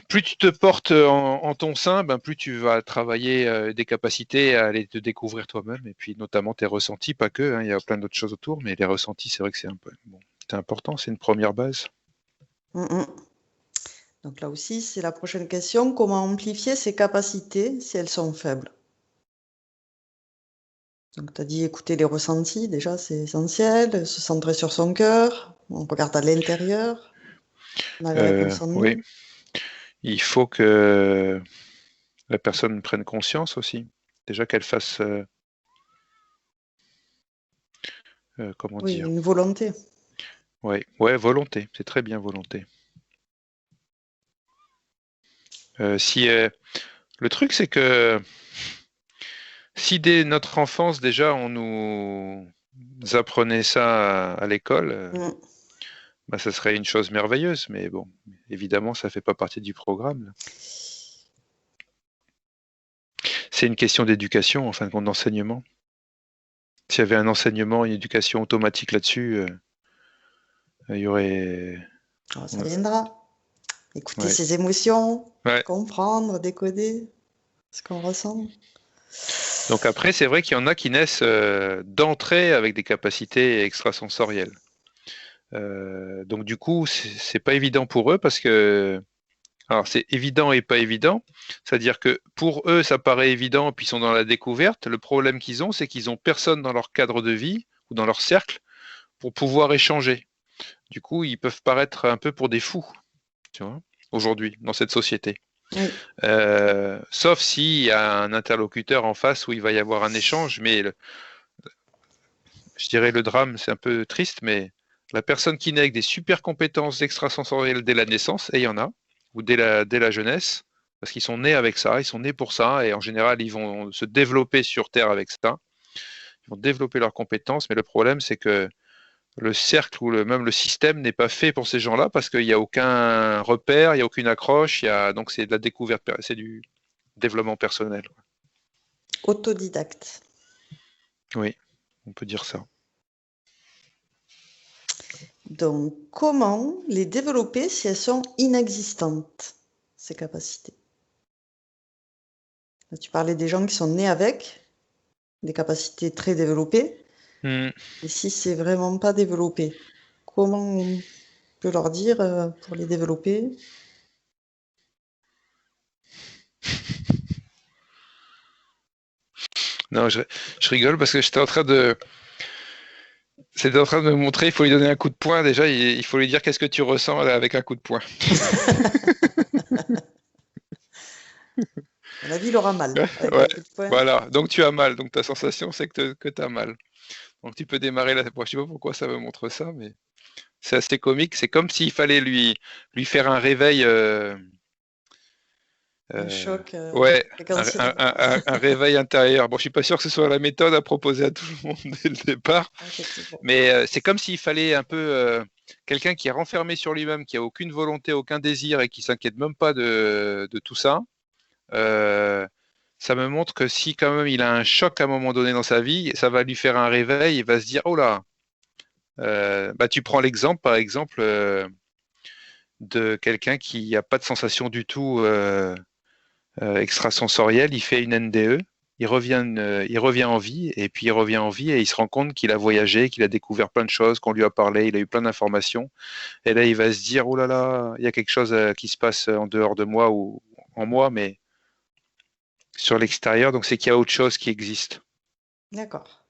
Plus tu te portes en ton sein, ben plus tu vas travailler des capacités à aller te découvrir toi-même et puis notamment tes ressentis, pas que, hein, il y a plein d'autres choses autour, mais les ressentis, c'est vrai que c'est un peu. Bon, c'est important, c'est une première base. Mm, mm. Donc là aussi, c'est la prochaine question. Comment amplifier ses capacités si elles sont faibles? Donc tu as dit écouter les ressentis, déjà c'est essentiel, se centrer sur son cœur, on regarde à l'intérieur, on a les réponses en Oui, nous. il faut que la personne prenne conscience aussi. Déjà qu'elle fasse, comment Oui, dire, une volonté. ouais, ouais, volonté, c'est très bien volonté. Si le truc, c'est que si dès notre enfance déjà on nous apprenait ça à l'école, Mm. bah, ça serait une chose merveilleuse. Mais bon, évidemment, ça fait pas partie du programme, là. C'est une question d'éducation, en fin de compte, d'enseignement. S'il y avait un enseignement, une éducation automatique là-dessus, il y aurait. Alors, ça viendra. Écouter Ouais. ses émotions, Ouais. comprendre, décoder ce qu'on ressent. Donc après, c'est vrai qu'il y en a qui naissent d'entrée avec des capacités extrasensorielles. Donc du coup, c'est pas évident pour eux parce que Alors, c'est évident et pas évident. C'est-à-dire que pour eux, ça paraît évident, puis ils sont dans la découverte. Le problème qu'ils ont, c'est qu'ils ont personne dans leur cadre de vie ou dans leur cercle pour pouvoir échanger. Du coup, ils peuvent paraître un peu pour des fous, tu vois, aujourd'hui, dans cette société. Oui. Sauf s'il y a un interlocuteur en face où il va y avoir un échange, mais je dirais le drame, c'est un peu triste, mais la personne qui naît avec des super compétences extrasensorielles dès la naissance, et il y en a, ou dès la jeunesse, parce qu'ils sont nés avec ça, ils sont nés pour ça, et en général, ils vont se développer sur Terre avec ça, ils vont développer leurs compétences, mais le problème, c'est que le cercle ou même le système n'est pas fait pour ces gens-là, parce qu'il n'y a aucun repère, il n'y a aucune accroche, donc c'est de la découverte, c'est du développement personnel. Autodidacte. Oui, on peut dire ça. Donc, comment les développer si elles sont inexistantes, ces capacités? Là, tu parlais des gens qui sont nés avec des capacités très développées. Hmm. Et si c'est vraiment pas développé, comment on peut leur dire pour les développer? Non, je rigole parce que c'était en train de me montrer, il faut lui donner un coup de poing. Déjà, il faut lui dire qu'est-ce que tu ressens là, avec un coup de poing. À la vie, il aura mal avec un Ouais, coup de poing. voilà. Donc tu as mal. Donc ta sensation, c'est que tu as mal. Donc tu peux démarrer là. Bon, je sais pas pourquoi ça me montre ça, mais c'est assez comique. C'est comme s'il fallait lui faire un réveil. Un choc Ouais, fréquentiel. un réveil intérieur. Bon, je suis pas sûr que ce soit la méthode à proposer à tout le monde dès le départ, Effectivement. mais c'est comme s'il fallait un peu quelqu'un qui est renfermé sur lui-même, qui a aucune volonté, aucun désir et qui s'inquiète même pas de tout ça. Ça me montre que si quand même il a un choc à un moment donné dans sa vie, ça va lui faire un réveil. Il va se dire, oh là, bah tu prends l'exemple, par exemple, de quelqu'un qui n'a pas de sensation du tout. Extrasensoriel, il fait une NDE, il revient en vie, et puis il revient en vie et il se rend compte qu'il a voyagé, qu'il a découvert plein de choses, qu'on lui a parlé, il a eu plein d'informations. Et là, il va se dire, oh là là, il y a quelque chose qui se passe en dehors de moi ou en moi, mais sur l'extérieur, donc c'est qu'il y a autre chose qui existe. D'accord.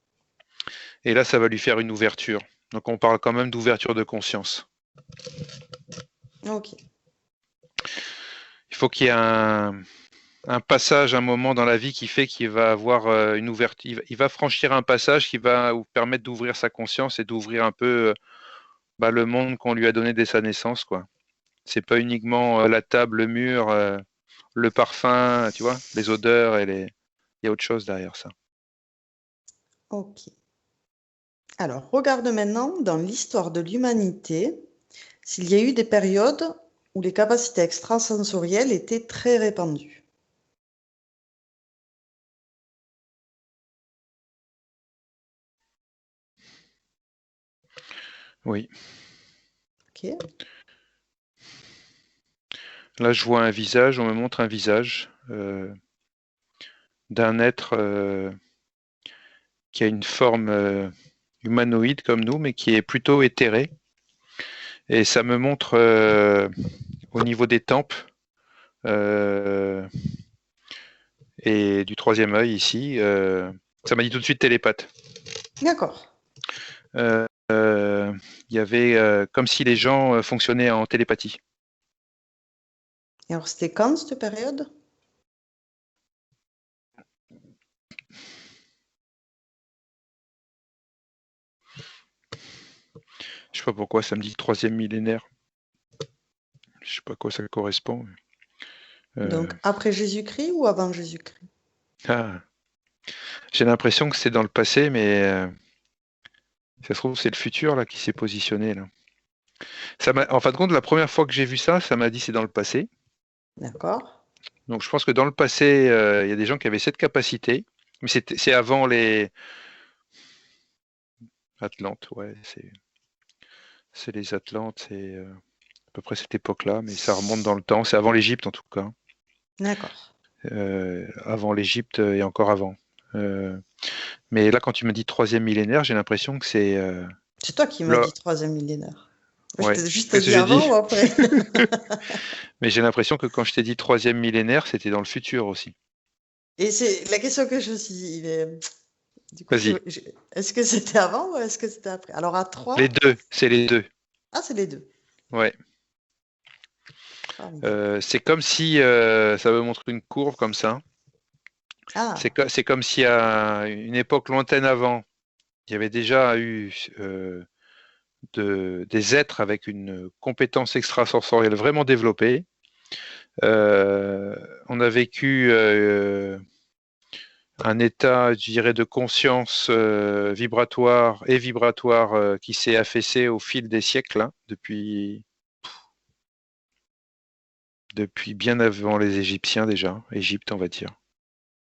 Et là, ça va lui faire une ouverture. Donc on parle quand même d'ouverture de conscience. Ok. Il faut qu'il y ait un passage, un moment dans la vie qui fait qu'il va avoir une ouverture, il va franchir un passage qui va vous permettre d'ouvrir sa conscience et d'ouvrir un peu le monde qu'on lui a donné dès sa naissance, quoi. C'est pas uniquement la table, le mur, le parfum, tu vois, les odeurs il y a autre chose derrière ça. Ok. Alors, regarde maintenant dans l'histoire de l'humanité s'il y a eu des périodes où les capacités extrasensorielles étaient très répandues. Oui. Ok. Là, je vois un visage, on me montre un visage d'un être qui a une forme humanoïde comme nous, mais qui est plutôt éthéré. Et ça me montre au niveau des tempes et du troisième œil ici. Ça m'a dit tout de suite télépathe. D'accord. Il y avait comme si les gens fonctionnaient en télépathie. Et alors, c'était quand cette période? Je sais pas pourquoi ça me dit troisième millénaire. Je sais pas à quoi ça correspond. Donc, après Jésus-Christ ou avant Jésus-Christ? Ah, j'ai l'impression que c'est dans le passé, mais ça se trouve c'est le futur là qui s'est positionné là. En fin de compte, la première fois que j'ai vu ça, ça m'a dit c'est dans le passé. D'accord. Donc je pense que dans le passé, il y a des gens qui avaient cette capacité, mais c'est avant les Atlantes, ouais, c'est les Atlantes, c'est à peu près cette époque-là, mais ça remonte dans le temps. C'est avant l'Égypte en tout cas. D'accord. Avant l'Égypte et encore avant. Mais là, quand tu me dis troisième millénaire, j'ai l'impression que c'est C'est toi qui m'as là. dit troisième millénaire. Je Ouais. t'ai juste Qu'est-ce que dit j'ai dit? avant ou après? Mais j'ai l'impression que quand je t'ai dit troisième millénaire, c'était dans le futur aussi. Et c'est la question que je me suis dit. Du coup, Vas-y. est-ce que c'était avant ou est-ce que c'était après? Alors, à Les 3. deux, c'est les deux. Ah, c'est les deux. Ouais. Formidable. C'est comme si ça me montre une courbe comme ça. Ah, C'est comme si à une époque lointaine avant, il y avait déjà eu des êtres avec une compétence extrasensorielle vraiment développée. Euh, on a vécu un état, je dirais, de conscience vibratoire qui s'est affaissé au fil des siècles, hein, depuis bien avant les Égyptiens déjà, Égypte on va dire,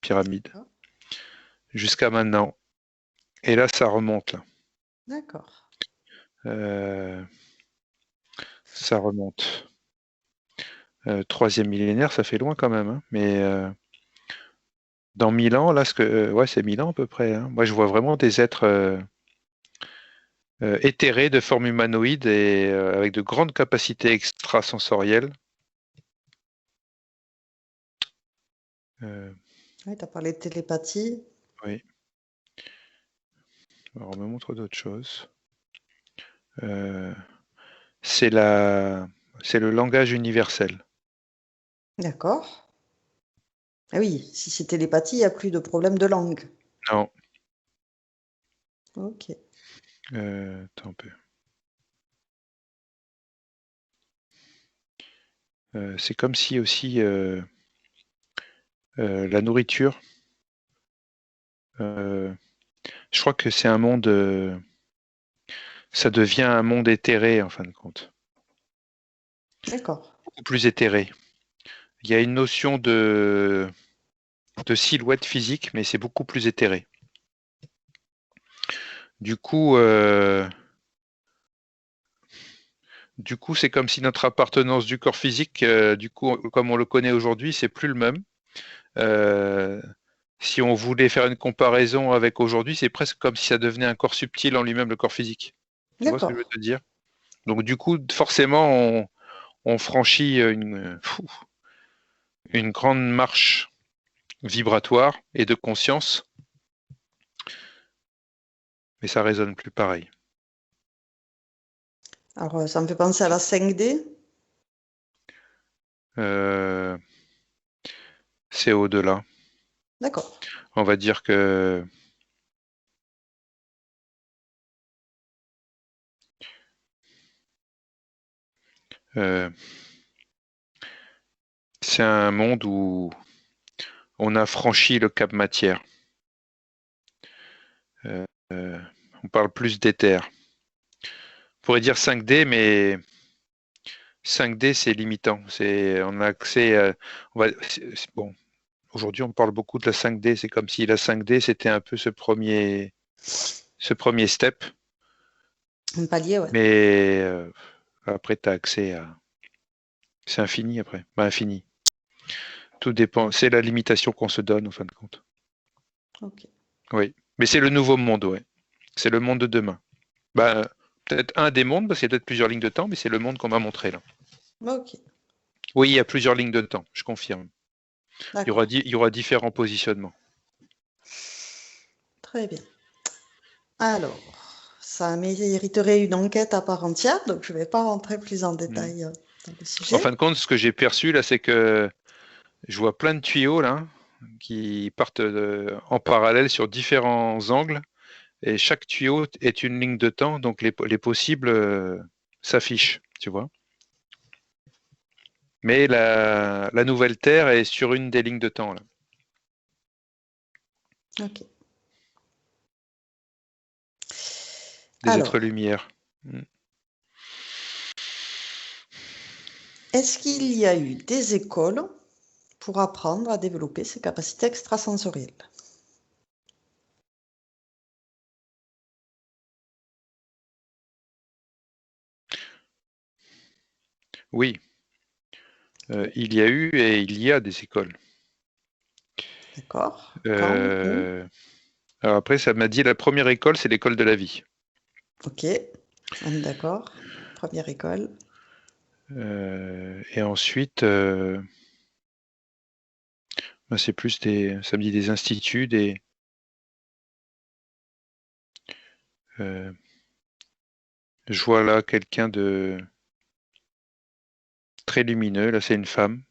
pyramide, d'accord. jusqu'à maintenant. Et là ça remonte là. D'accord. Euh, Ça remonte. Troisième millénaire, ça fait loin quand même, hein, mais dans 1000 ans, là, ouais, c'est 1000 ans à peu près, hein. Moi, je vois vraiment des êtres éthérés de forme humanoïde et avec de grandes capacités extrasensorielles. Euh, Oui, tu as parlé de télépathie. oui. Alors, on me montre d'autres choses. Euh, c'est c'est le langage universel. D'accord. Ah oui, si c'est télépathie, il n'y a plus de problème de langue. Non, Ok. attends un peu. C'est comme si aussi la nourriture. Je crois que c'est un monde. Ça devient un monde éthéré en fin de compte, D'accord. beaucoup plus éthéré. Il y a une notion de silhouette physique, mais c'est beaucoup plus éthéré. Du coup, euh, du coup, c'est comme si notre appartenance du corps physique, du coup, comme on le connaît aujourd'hui, c'est plus le même. Euh, Si on voulait faire une comparaison avec aujourd'hui, c'est presque comme si ça devenait un corps subtil en lui-même, le corps physique. Tu vois ce que je D'accord. veux te dire? Donc du coup, forcément, on franchit une grande marche vibratoire et de conscience, mais ça résonne plus pareil. Alors, ça me fait penser à la 5D. Euh, c'est au-delà. D'accord. On va dire que euh, c'est un monde où on a franchi le cap matière. Euh, euh, on parle plus d'éther. On pourrait dire 5D, mais 5D c'est limitant. On a accès bon, aujourd'hui on parle beaucoup de la 5D. C'est comme si la 5D c'était un peu ce premier step. Un palier, ouais. Mais après, tu as accès à. C'est infini après. Bah, infini. Tout dépend. C'est la limitation qu'on se donne, en fin de compte. Ok. Oui. Mais c'est le nouveau monde, ouais. C'est le monde de demain. Bah, peut-être un des mondes, parce qu'il y a peut-être plusieurs lignes de temps, mais c'est le monde qu'on m'a montré là. Ok. Oui, il y a plusieurs lignes de temps, je confirme. D'accord. Il y aura différents positionnements. Très bien. Alors, ça mériterait une enquête à part entière, donc je ne vais pas rentrer plus en Mm. détail dans le En fin sujet. de compte, ce que j'ai perçu là, c'est que je vois plein de tuyaux là qui partent en parallèle sur différents angles. Et chaque tuyau est une ligne de temps, donc les possibles s'affichent, tu vois. Mais la nouvelle Terre est sur une des lignes de temps, là, Ok. des Alors, êtres-lumière. Mm. est-ce qu'il y a eu des écoles pour apprendre à développer ses capacités extrasensorielles? Oui, il y a eu et il y a des écoles. D'accord. Quand? Où? Euh, alors après, ça m'a dit la première école, c'est l'école de la vie. Ok. On est d'accord. première école. Et ensuite, c'est plus ça me dit des instituts, je vois là quelqu'un de très lumineux. Là, c'est une femme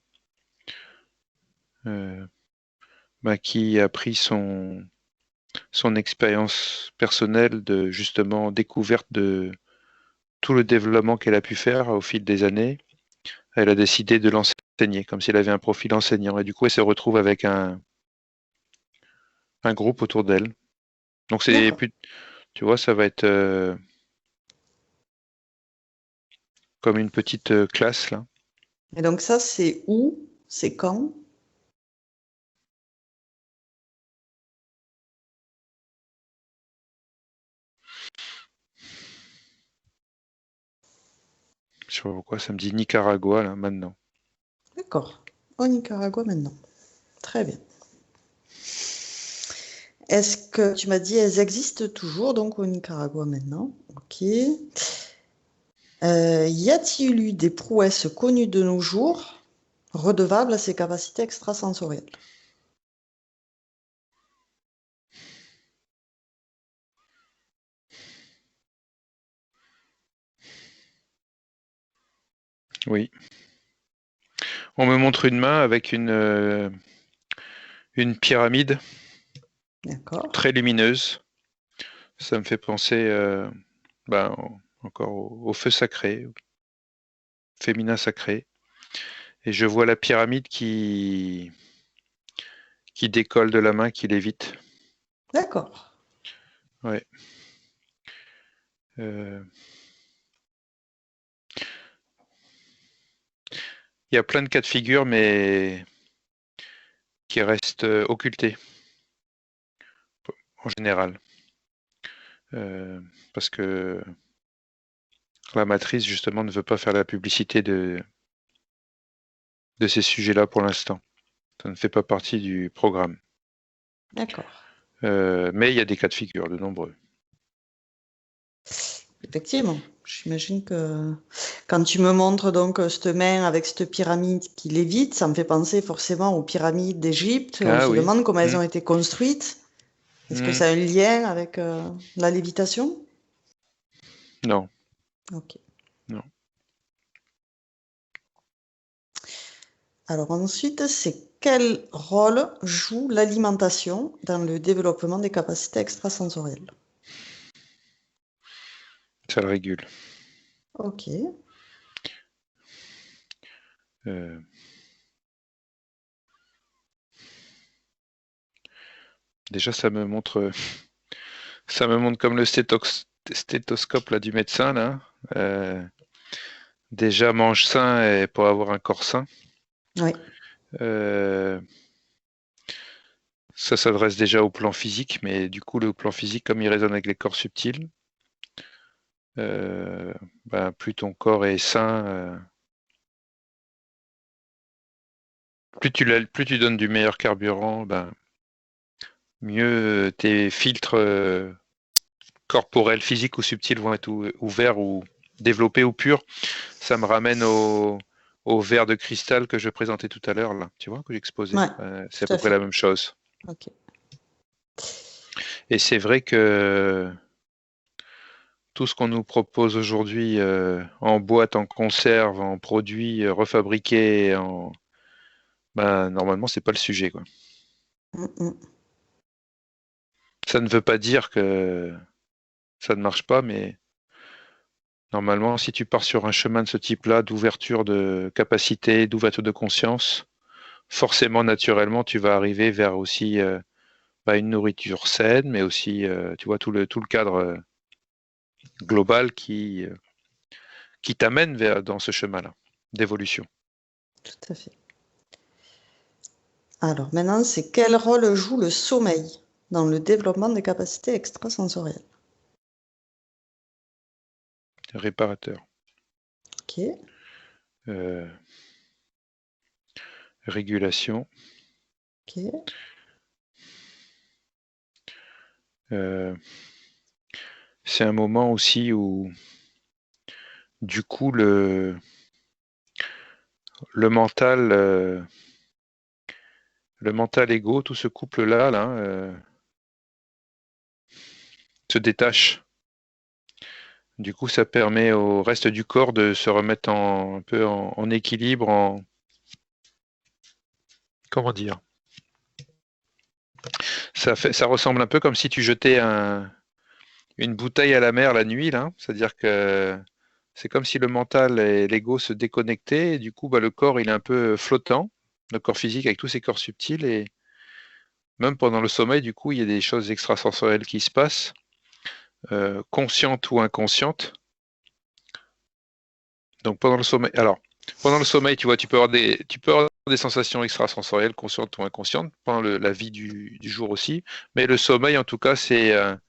qui a pris son expérience personnelle de justement découverte de tout le développement qu'elle a pu faire au fil des années. Elle a décidé de l'enseigner, comme si elle avait un profil enseignant. Et du coup, elle se retrouve avec un groupe autour d'elle. Donc c'est D'accord. plus, tu vois, ça va être comme une petite classe là. Et donc ça, c'est où? C'est quand? Je sais pas pourquoi, ça me dit Nicaragua là maintenant. D'accord. Au Nicaragua maintenant. Très bien. Est-ce que tu m'as dit elles existent toujours donc au Nicaragua maintenant? Ok. Y a-t-il eu des prouesses connues de nos jours redevables à ces capacités extrasensorielles? Oui. On me montre une main avec une pyramide D'accord. très lumineuse. Ça me fait penser encore au feu sacré, au féminin sacré. Et je vois la pyramide qui décolle de la main, qui lévite. D'accord. Ouais. Il y a plein de cas de figure, mais qui restent occultés en général. Parce que la matrice, justement, ne veut pas faire la publicité de ces sujets-là pour l'instant. Ça ne fait pas partie du programme. D'accord. Mais il y a des cas de figure, de nombreux. Effectivement. J'imagine que quand tu me montres donc cette main avec cette pyramide qui lévite, ça me fait penser forcément aux pyramides d'Égypte. On Ah se oui. demande comment elles Hmm. ont été construites. Est-ce que Hmm. ça a un lien avec la lévitation? Non, Ok. non. Alors ensuite, c'est quel rôle joue l'alimentation dans le développement des capacités extrasensorielles? Ça le régule. Ok. Euh, Déjà, ça me montre comme le stéthoscope là, du médecin là. Euh, Déjà, mange sain et pour avoir un corps sain. Oui. Euh, Ça s'adresse déjà au plan physique, mais du coup, le plan physique, comme il résonne avec les corps subtils, euh, plus ton corps est sain, plus tu donnes du meilleur carburant, mieux tes filtres corporels, physiques ou subtils vont être ouverts ou développés ou purs. Ça me ramène au verre de cristal que je présentais tout à l'heure, là, tu vois, que j'exposais. Ouais, C'est à tout peu à près la fait. même chose. Ok. Et c'est vrai que tout ce qu'on nous propose aujourd'hui en boîte, en conserve, en produits refabriqués, normalement, c'est pas le sujet, quoi. Mm, mm. Ça ne veut pas dire que ça ne marche pas, mais normalement, si tu pars sur un chemin de ce type-là, d'ouverture de capacité, d'ouverture de conscience, forcément, naturellement, tu vas arriver vers aussi une nourriture saine, mais aussi, tu vois, tout le cadre global qui t'amène dans ce chemin-là d'évolution. Tout à fait. Alors maintenant, c'est quel rôle joue le sommeil dans le développement des capacités extrasensorielles? Réparateur. Ok. Euh, Régulation. Ok. Euh, c'est un moment aussi où du coup, le mental, le mental ego, tout ce couple-là, se détache. Du coup, ça permet au reste du corps de se remettre un peu en équilibre, comment dire? Ça ressemble un peu comme si tu jetais une bouteille à la mer la nuit, là. C'est-à-dire que c'est comme si le mental et l'ego se déconnectaient, et du coup, bah, le corps, il est un peu flottant, le corps physique avec tous ses corps subtils, et même pendant le sommeil, du coup, il y a des choses extrasensorielles qui se passent, conscientes ou inconscientes. Donc pendant le sommeil, tu vois, tu peux avoir des sensations extrasensorielles, conscientes ou inconscientes, pendant la vie du jour aussi. Mais le sommeil, en tout cas, ça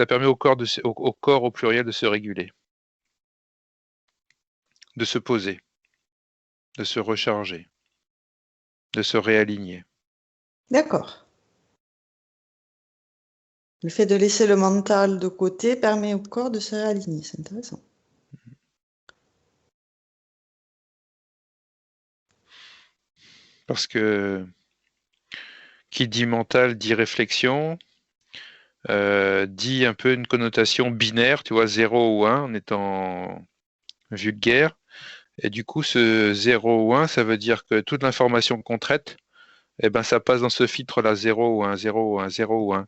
permet au corps, au corps au pluriel de se réguler, de se poser, de se recharger, de se réaligner. D'accord. Le fait de laisser le mental de côté permet au corps de se réaligner. C'est intéressant. Parce que qui dit mental dit réflexion, dit un peu une connotation binaire, tu vois, 0 ou 1 en étant vulgaire. Et du coup, ce 0 ou 1, ça veut dire que toute l'information qu'on traite, eh ben, ça passe dans ce filtre-là, 0 ou 1, 0 ou 1, 0 ou 1.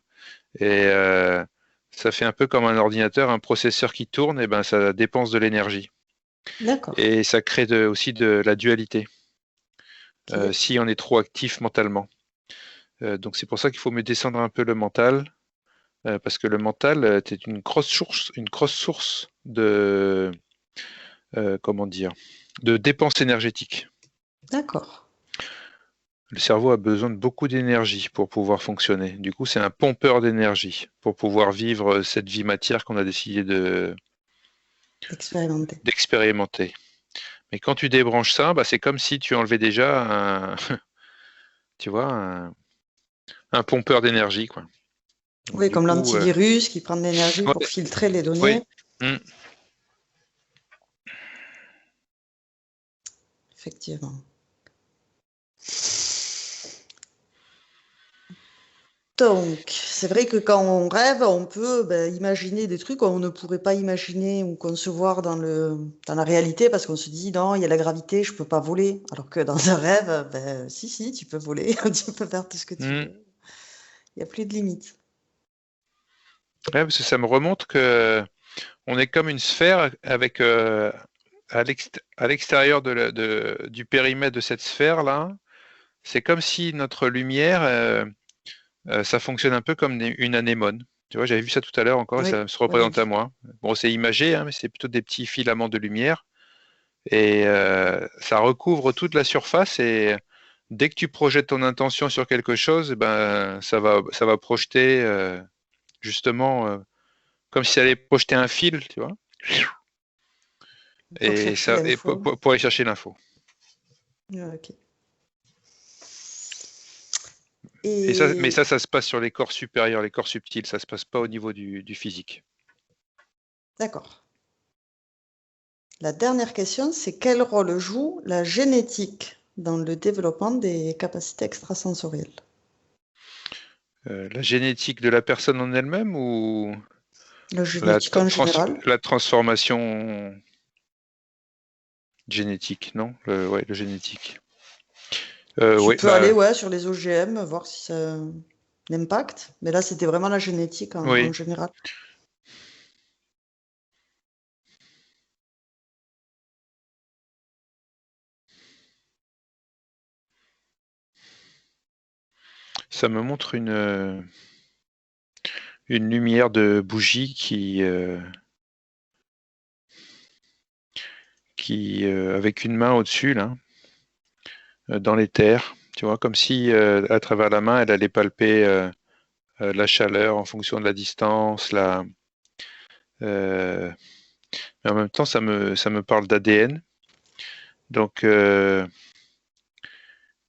Et ça fait un peu comme un ordinateur, un processeur qui tourne, et ben, ça dépense de l'énergie. D'accord. Et ça crée aussi de la dualité, Ok. si on est trop actif mentalement. Donc c'est pour ça qu'il faut mieux descendre un peu le mental, parce que le mental est une grosse source de, comment dire, de dépenses énergétiques. D'accord. Le cerveau a besoin de beaucoup d'énergie pour pouvoir fonctionner. Du coup, c'est un pompeur d'énergie pour pouvoir vivre cette vie matière qu'on a décidé D'expérimenter. d'expérimenter. Mais quand tu débranches ça, bah, c'est comme si tu enlevais déjà tu vois, un pompeur d'énergie, quoi. Donc, Oui, du comme coup, l'antivirus qui prend de l'énergie pour ouais, filtrer les oui, données. mm, Effectivement. Donc, c'est vrai que quand on rêve, on peut imaginer des trucs qu'on ne pourrait pas imaginer ou concevoir dans la réalité parce qu'on se dit non, il y a la gravité, je peux pas voler. Alors que dans un rêve, si, tu peux voler, tu peux faire tout ce que tu mm. veux. Il n'y a plus de limites. Ouais, parce que ça me remonte que on est comme une sphère avec à l'extérieur du périmètre de cette sphère-là. C'est comme si notre lumière, ça fonctionne un peu comme une anémone. Tu vois, j'avais vu ça tout à l'heure encore et Oui, ça se oui, représente à oui. moi. Bon, c'est imagé, hein, mais c'est plutôt des petits filaments de lumière et ça recouvre toute la surface et dès que tu projettes ton intention sur quelque chose, eh ben ça va projeter justement comme si ça allait projeter un fil, tu vois, Pour et chercher ça et l'info. pour aller chercher l'info. Ah, ok. Et ça, mais Et ça se passe sur les corps supérieurs, les corps subtils. Ça se passe pas au niveau du physique. d'accord. La dernière question, c'est quel rôle joue la génétique dans le développement des capacités extrasensorielles? La génétique de la personne en elle-même ou La génétique en général. la transformation génétique, non? Ouais, le génétique. Tu Oui, peux aller bah ouais, sur les OGM, voir si ça a un impact. Mais là, c'était vraiment la génétique en oui. général. Ça me montre une lumière de bougie qui avec une main au-dessus, là, dans les terres. Tu vois, comme si à travers la main, elle allait palper la chaleur en fonction de la distance, euh, mais en même temps, ça me parle d'ADN. Donc,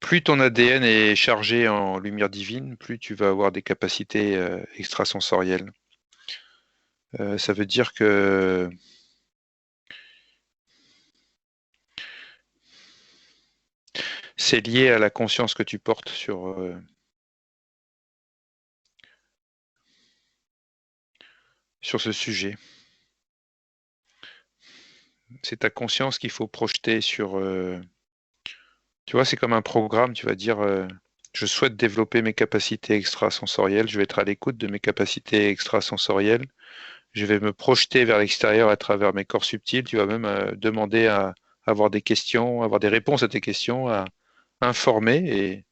plus ton ADN est chargé en lumière divine, plus tu vas avoir des capacités extrasensorielles. Ça veut dire que c'est lié à la conscience que tu portes sur ce sujet. C'est ta conscience qu'il faut projeter sur... tu vois, c'est comme un programme, tu vas dire, je souhaite développer mes capacités extrasensorielles, je vais être à l'écoute de mes capacités extrasensorielles, je vais me projeter vers l'extérieur à travers mes corps subtils, tu vas même demander à avoir des questions, avoir des réponses à tes questions, à informer, et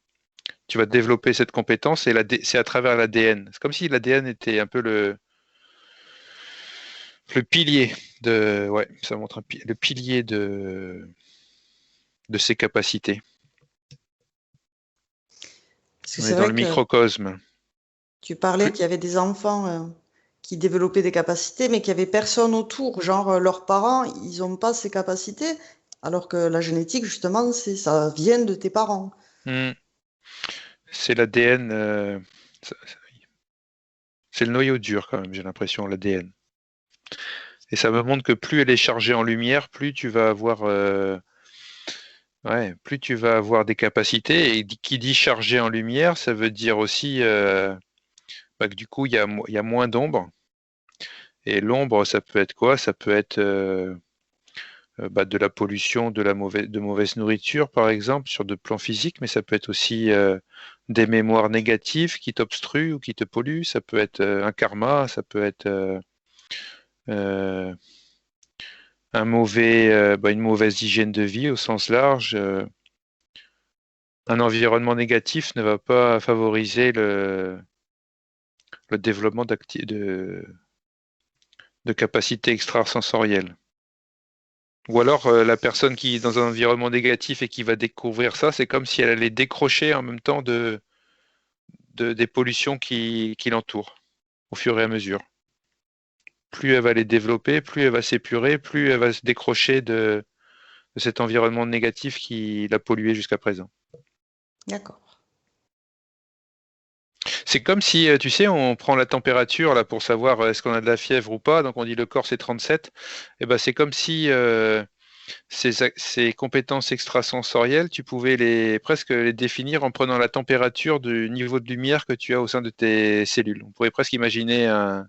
tu vas développer cette compétence, et c'est à travers l'ADN. C'est comme si l'ADN était un peu le pilier de... Ouais, ça montre le pilier de ses capacités. Parce que On c'est est dans vrai le que microcosme. tu parlais qu'il y avait des enfants qui développaient des capacités, mais qu'il n'y avait personne autour. Genre, leurs parents, ils n'ont pas ces capacités, alors que la génétique, justement, ça vient de tes parents. Hmm. C'est l'ADN. C'est le noyau dur quand même, j'ai l'impression, l'ADN. Et ça me montre que plus elle est chargée en lumière, plus tu vas avoir, plus tu vas avoir des capacités. Et qui dit chargé en lumière, ça veut dire aussi que du coup, il y a moins d'ombre. Et l'ombre, ça peut être quoi? Ça peut être de la pollution, de mauvaise nourriture, par exemple, sur de plans physiques, mais ça peut être aussi des mémoires négatives qui t'obstruent ou qui te polluent. Ça peut être un karma, ça peut être euh, une mauvaise hygiène de vie au sens large. Un environnement négatif ne va pas favoriser le développement de capacités extrasensorielles. Ou alors la personne qui est dans un environnement négatif et qui va découvrir ça, c'est comme si elle allait décrocher en même temps des pollutions qui l'entourent au fur et à mesure. Plus elle va les développer, plus elle va s'épurer, plus elle va se décrocher de cet environnement négatif qui l'a pollué jusqu'à présent. D'accord. C'est comme si, tu sais, on prend la température là pour savoir est-ce qu'on a de la fièvre ou pas. Donc on dit le corps c'est 37. Et ben c'est comme si ces compétences extrasensorielles, tu pouvais presque les définir en prenant la température du niveau de lumière que tu as au sein de tes cellules. On pourrait presque imaginer un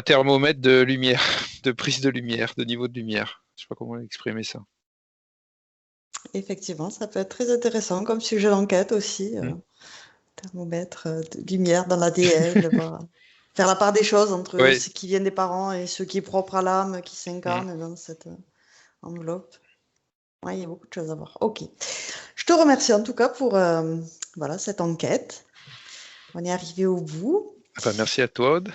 thermomètre de lumière, de prise de lumière, de niveau de lumière. Je sais pas comment exprimer ça. Effectivement, ça peut être très intéressant comme sujet d'enquête aussi. Mm. Thermomètre de lumière dans l'ADN, faire la part des choses entre Ouais. ce qui vient des parents et ce qui est propre à l'âme, qui Mm. s'incarne dans cette enveloppe. Ouais, il y a beaucoup de choses à voir. Ok. Je te remercie en tout cas pour voilà, cette enquête. On est arrivé au bout. Enfin, merci à toi, Aude.